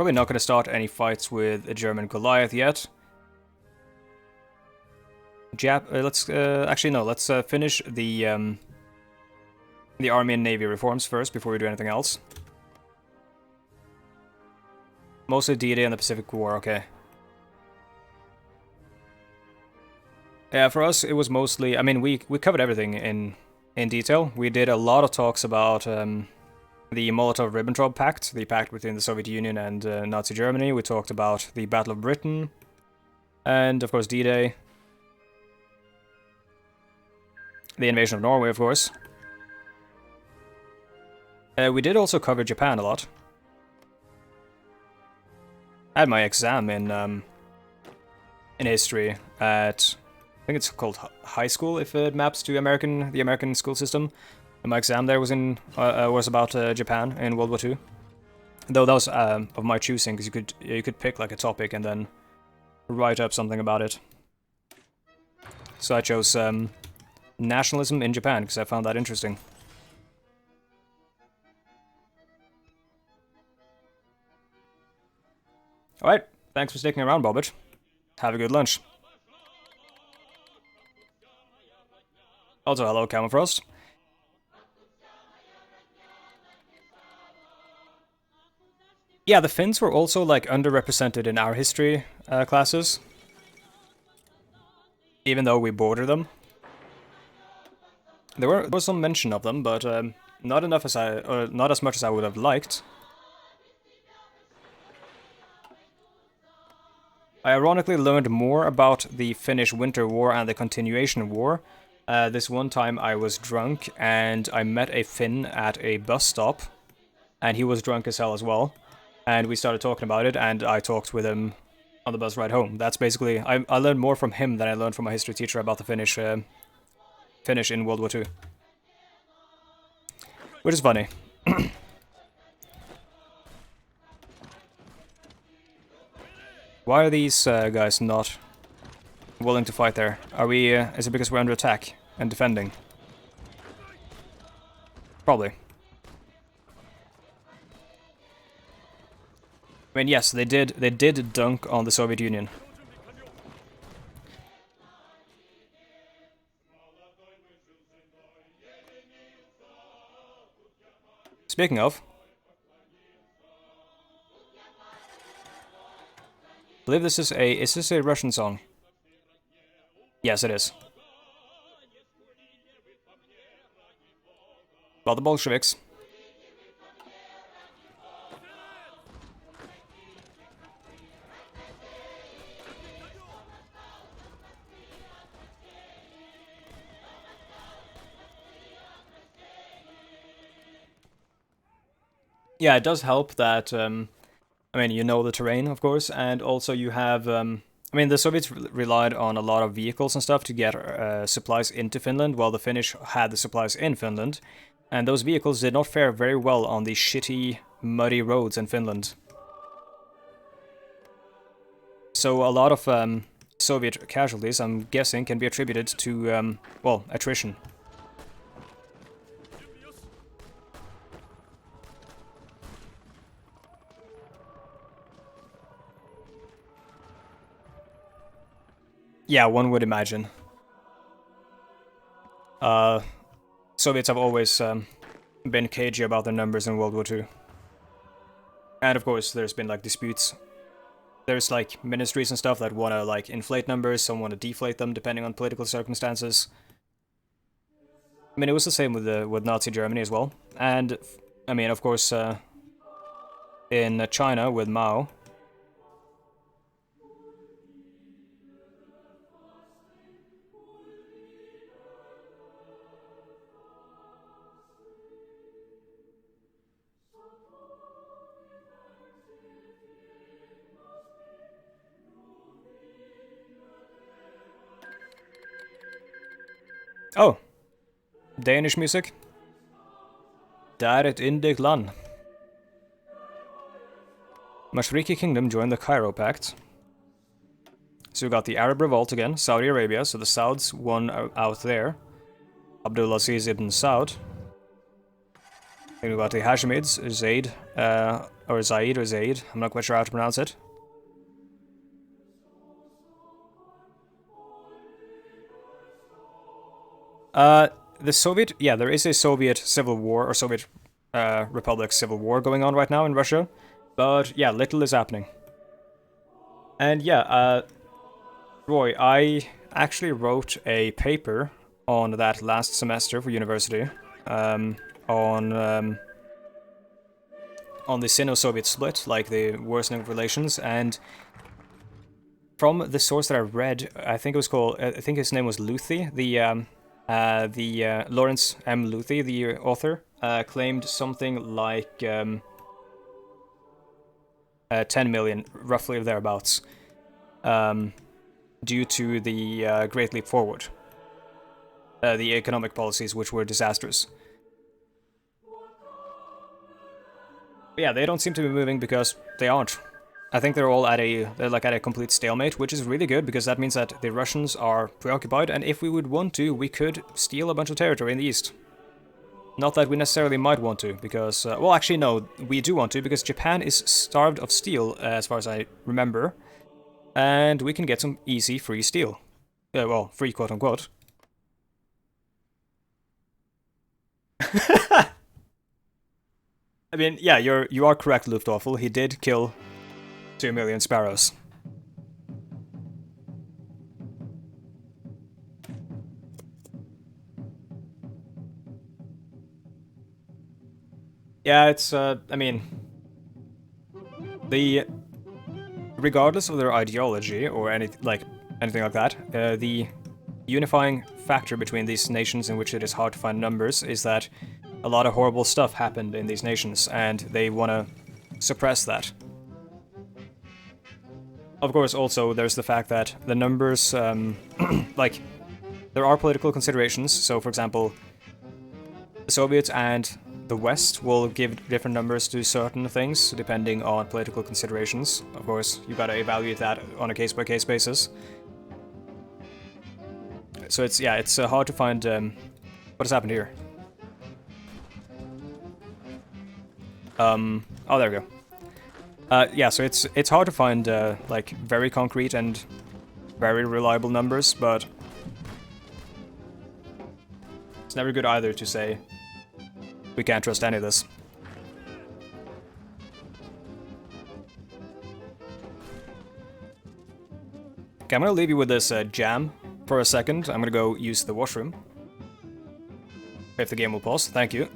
Probably not going to start any fights with a German Goliath yet. Let's finish the army and navy reforms first before we do anything else. Mostly D-Day and the Pacific War, okay. Yeah, for us it was mostly, I mean, we covered everything in detail. We did a lot of talks about the Molotov-Ribbentrop Pact, the pact between the Soviet Union and Nazi Germany. We talked about the Battle of Britain, and of course D-Day. The invasion of Norway, of course. We did also cover Japan a lot. I had my exam in history at, I think it's called high school if it maps to the American school system. And my exam there was about Japan in World War II. Though that was of my choosing, because you could pick like a topic and then write up something about it. So I chose nationalism in Japan because I found that interesting. Alright, thanks for sticking around, Bobbit. Have a good lunch. Also, hello, Camoufrost. Yeah, the Finns were also, like, underrepresented in our history classes. Even though we border them. There was some mention of them, but not enough not as much as I would have liked. I ironically learned more about the Finnish Winter War and the Continuation War. This one time I was drunk and I met a Finn at a bus stop. And he was drunk as hell as well. And we started talking about it, and I talked with him on the bus ride home. That's basically... I learned more from him than I learned from my history teacher about the Finnish in World War II. Which is funny. Why are these guys not willing to fight there? Are we... is it because we're under attack and defending? Probably. I mean, yes, they did dunk on the Soviet Union. Speaking of, I believe is this a Russian song? Yes, it is. About the Bolsheviks. Yeah, it does help that, I mean, you know the terrain, of course, and also you have, I mean, the Soviets relied on a lot of vehicles and stuff to get supplies into Finland, while the Finnish had the supplies in Finland, and those vehicles did not fare very well on the shitty, muddy roads in Finland. So a lot of Soviet casualties, I'm guessing, can be attributed to, well, attrition. Yeah, one would imagine. Soviets have always been cagey about their numbers in World War II. And of course, there's been like disputes. There's like ministries and stuff that want to like inflate numbers, some want to deflate them depending on political circumstances. I mean, it was the same with Nazi Germany as well. And, I mean, of course, in China with Mao. Oh, Danish music. Der et indig land. Mashriki Kingdom joined the Cairo Pact. So we got the Arab Revolt again, Saudi Arabia, so the Sauds won out there. Abdulaziz ibn Saud. Then we got the Hashemids, Zayd or Zaid or Zaid. I'm not quite sure how to pronounce it. The Soviet, yeah, there is a Soviet civil war or Soviet Republic civil war going on right now in Russia, but yeah, little is happening. And yeah, Roy, I actually wrote a paper on that last semester for university, on the Sino-Soviet split, like the worsening of relations, and from the source that I read, I think his name was Luthi, the Lawrence M. Luthi, the author, claimed something like 10 million, roughly thereabouts, due to the Great Leap Forward, the economic policies which were disastrous. But yeah, they don't seem to be moving because they aren't. I think they're all at a complete stalemate, which is really good because that means that the Russians are preoccupied, and if we would want to, we could steal a bunch of territory in the east. Not that we necessarily might want to, because well, actually no, we do want to because Japan is starved of steel, as far as I remember, and we can get some easy free steel. Well, free quote unquote. I mean, yeah, you are correct, Luftwaffe. He did kill 2 million sparrows. Yeah, it's, I mean, regardless of their ideology or anything like that, the unifying factor between these nations in which it is hard to find numbers is that a lot of horrible stuff happened in these nations, and they want to suppress that. Of course, also, there's the fact that the numbers, like, there are political considerations. So, for example, the Soviets and the West will give different numbers to certain things, depending on political considerations. Of course, you gotta evaluate that on a case-by-case basis. So it's hard to find, what has happened here? Oh, there we go. Yeah, so it's hard to find, like, very concrete and very reliable numbers, but it's never good either to say we can't trust any of this. Okay, I'm gonna leave you with this jam for a second. I'm gonna go use the washroom. If the game will pause, thank you.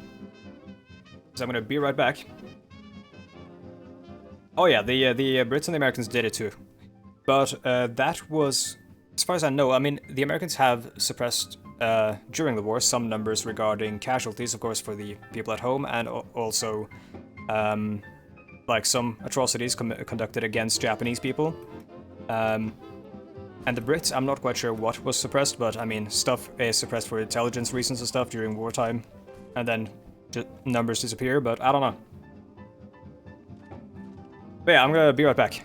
So I'm gonna be right back. Oh yeah, the Brits and the Americans did it too. But that was, as far as I know, I mean, the Americans have suppressed, during the war, some numbers regarding casualties, of course, for the people at home, and also, like, some atrocities conducted against Japanese people. And the Brits, I'm not quite sure what was suppressed, but, I mean, stuff is suppressed for intelligence reasons and stuff during wartime, and then numbers disappear, but I don't know. But yeah, I'm gonna be right back.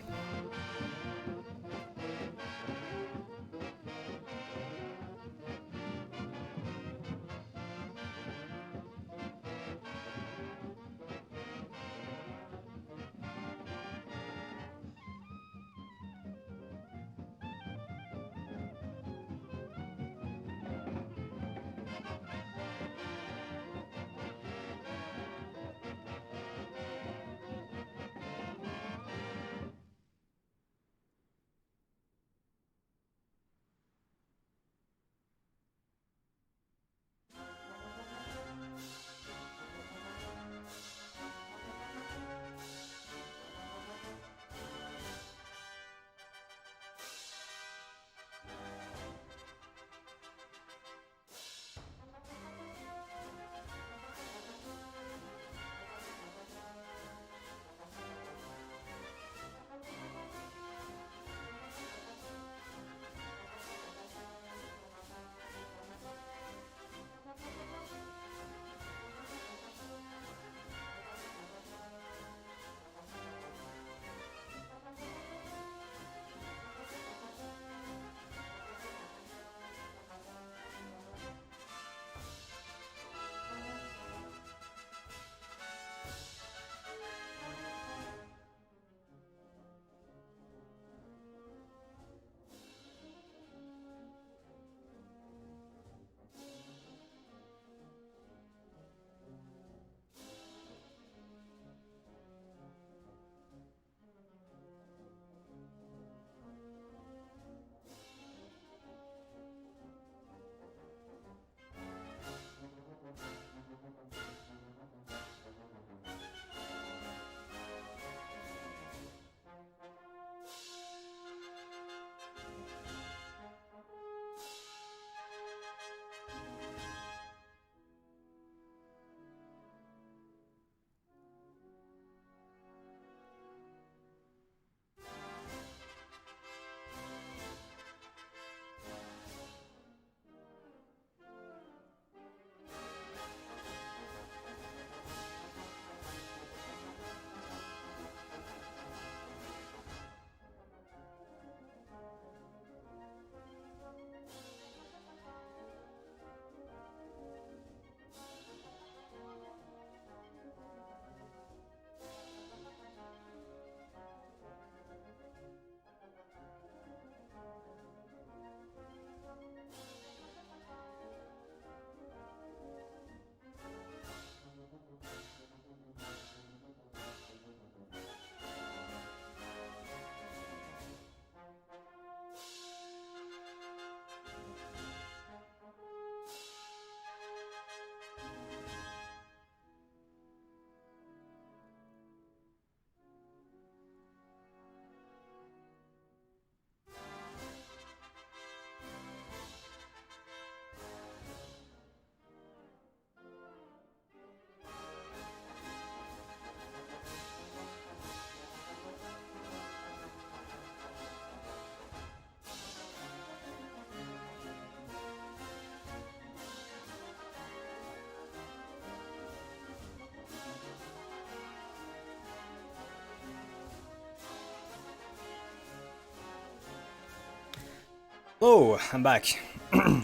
Oh, I'm back.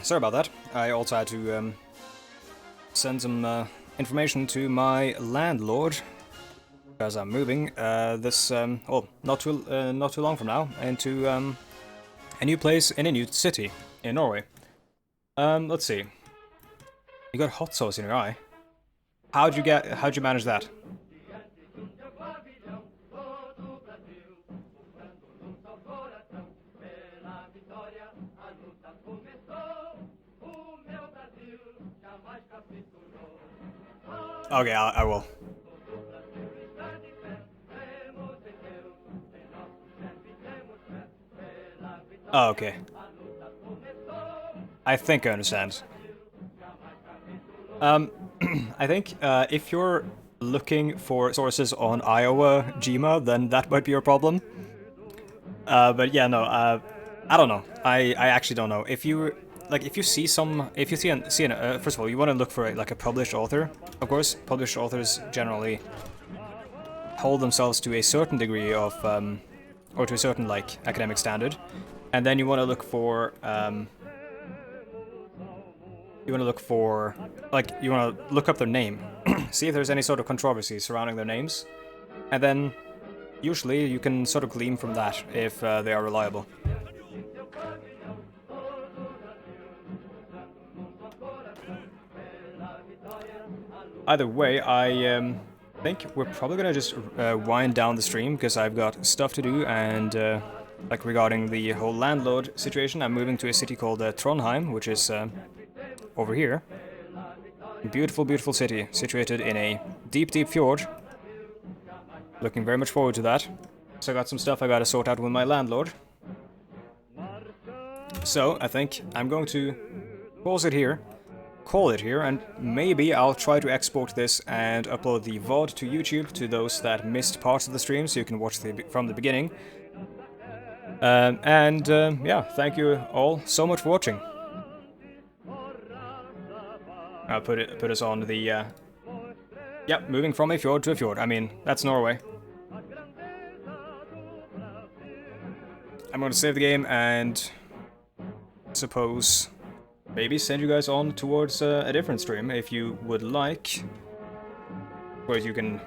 Sorry about that. I also had to send some information to my landlord as I'm moving not too long from now into a new place in a new city in Norway. Let's see. You got hot sauce in your eye. How'd you manage that? Okay, I will. Oh, okay. I think I understand. I think if you're looking for sources on Iowa Jima, then that might be your problem. But yeah, no, I don't know. I actually don't know. If you see first of all, you want to look for like a published author. Of course, published authors generally hold themselves to a certain degree of, or to a certain like academic standard, and then you want to look for, you want to look up their name, see if there's any sort of controversy surrounding their names, and then usually you can sort of glean from that if they are reliable. Either way, I think we're probably gonna just wind down the stream because I've got stuff to do, and like regarding the whole landlord situation, I'm moving to a city called Trondheim, which is over here. Beautiful, beautiful city, situated in a deep, deep fjord. Looking very much forward to that. So I got some stuff I gotta sort out with my landlord. So I think I'm going to pause it here, call it here, and maybe I'll try to export this and upload the VOD to YouTube to those that missed parts of the stream, so you can watch from the beginning. Yeah, thank you all so much for watching. I'll put us on the yep, moving from a fjord to a fjord. I mean, that's Norway. I'm going to save the game and suppose maybe send you guys on towards a different stream if you would like. Of course, you can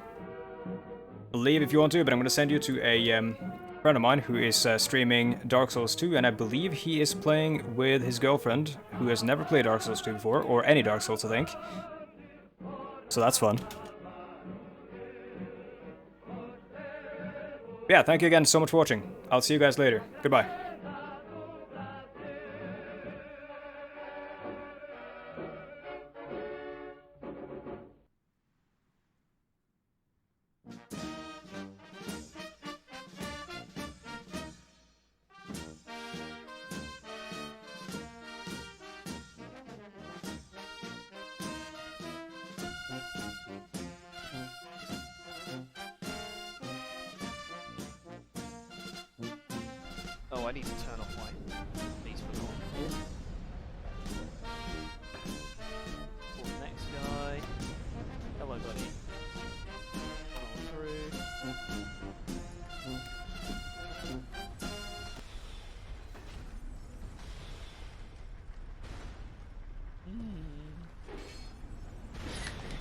leave if you want to, but I'm going to send you to a friend of mine who is streaming Dark Souls 2, and I believe he is playing with his girlfriend, who has never played Dark Souls 2 before, or any Dark Souls, I think. So that's fun. Yeah, thank you again so much for watching. I'll see you guys later. Goodbye. Oh, I need to turn off my Facebook on. For the next guy. Hello, buddy. Come on through.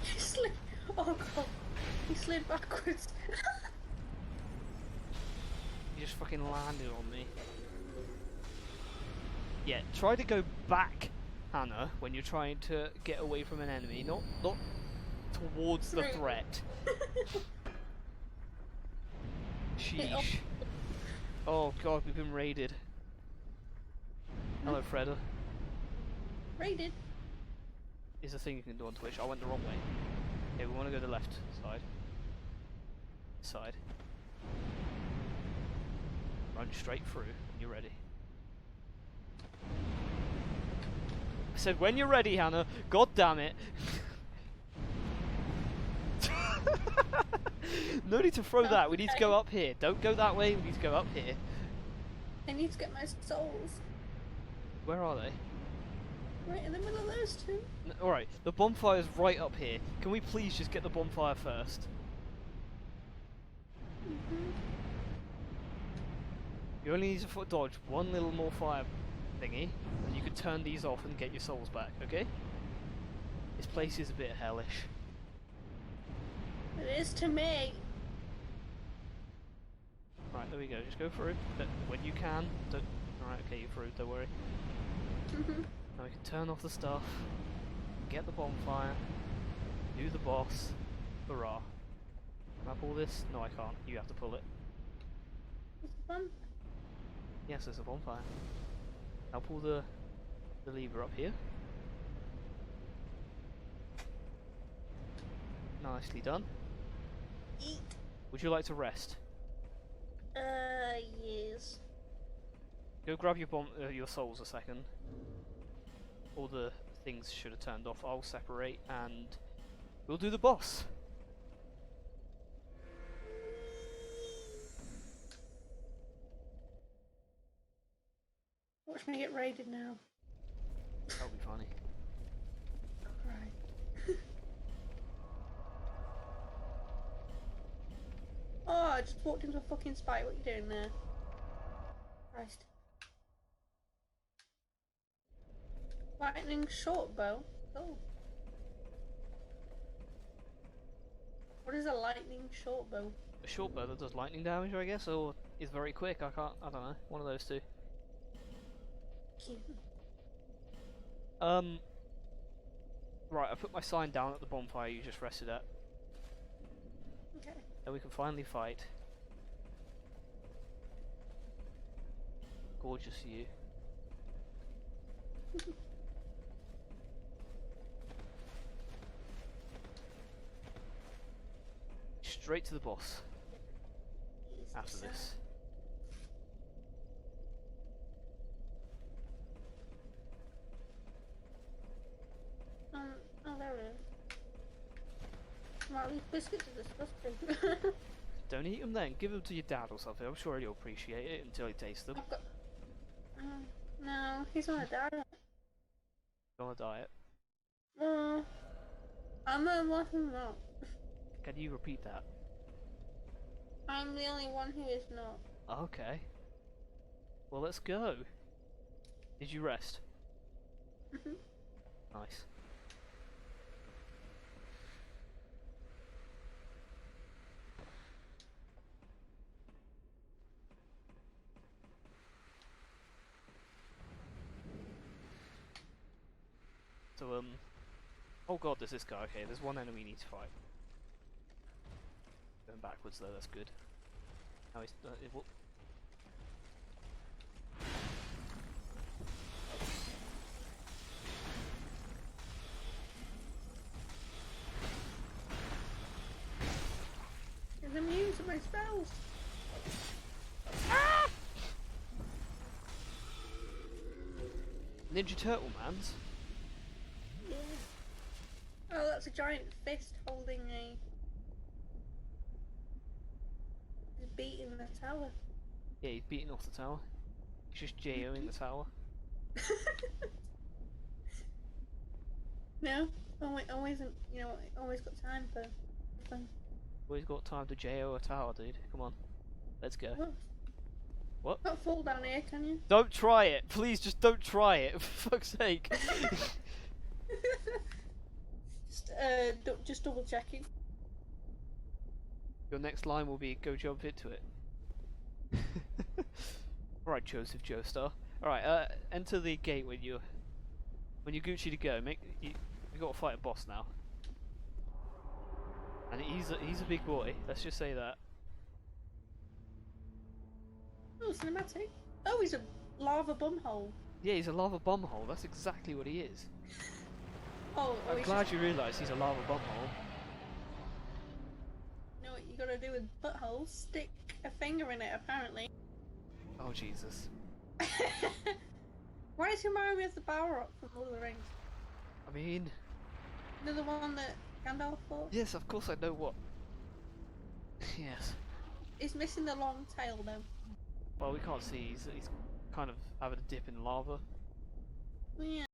He slid. Oh god. He slid backwards. You just fucking landed on me. Yeah, try to go back, Hannah, when you're trying to get away from an enemy, not towards the threat. Sheesh. Oh god, we've been raided. Hello, Fredda. Raided. Is a thing you can do on Twitch. I went the wrong way. Okay, we want to go to the left side. Side. Run straight through when you're ready. I said when you're ready, Hannah. God damn it. No need to throw that. We need to go up here. Don't go that way. We need to go up here. I need to get my souls. Where are they? Right in the middle of those two. Alright, the bonfire's right up here. Can we please just get the bonfire first? You only need to dodge one little more fire thingy, and you can turn these off and get your souls back, okay? This place is a bit hellish. It is to me. Right, there we go, just go through. But when you can, don't... Alright, okay, you're through, don't worry. Now we can turn off the stuff, get the bonfire, do the boss. Hurrah. Can I pull this? No, I can't. You have to pull it. It's fun. Yes, there's a bonfire. I'll pull the lever up here. Nicely done. Eat. Would you like to rest? Yes. Go grab your souls a second. All the things should have turned off. I'll separate and we'll do the boss. Watch me get raided now. That'll be funny. Right. Oh, I just walked into a fucking spike. What are you doing there? Christ. Lightning short bow. Oh. What is a lightning short bow? A short bow that does lightning damage, I guess, or is very quick. I don't know. One of those two. Cute. Right, I put my sign down at the bonfire you just rested at. Okay. Then we can finally fight. Gorgeous you. Straight to the boss after this. Oh, there it is. Well, these biscuits are disgusting. Don't eat them then. Give them to your dad or something. I'm sure he'll appreciate it until he tastes them. I've got... no, he's on a diet. On a diet. I'm the one who's not. Can you repeat that? I'm the only one who is not. Okay. Well, let's go. Did you rest? Nice. So, oh god, there's this guy. Okay, there's one enemy we need to fight. Going backwards though, that's good. Now he's... it will... He's immune to my spells. Ah! Ninja Turtle man's. Yeah. Oh, that's a giant fist holding a... He's beating the tower. Yeah, he's beating off the tower. He's just JOing the tower. No, always, you know, always got time for fun. Always got time to JO a tower, dude. Come on. Let's go. What? Can't fall down here, can you? Don't try it! Please, just don't try it, for fuck's sake! Just double checking. Your next line will be, go jump into it. Alright, Joseph Joestar. Alright, enter the gate when you're Gucci to go. You gotta fight a boss now. And he's a big boy, let's just say that. Oh, cinematic. Oh, he's a lava bumhole. Yeah, he's a lava bumhole, that's exactly what he is. I'm He's glad just... you realise he's a lava bumhole. You know what you gotta do with buttholes? Stick a finger in it, apparently. Oh, Jesus. Why does he remind me of the Balrog from Lord of the Rings? I mean... You know the one that Gandalf fought? Yes, of course I know what... Yes. He's missing the long tail, though. Well, we can't see, he's kind of having a dip in lava. Yeah.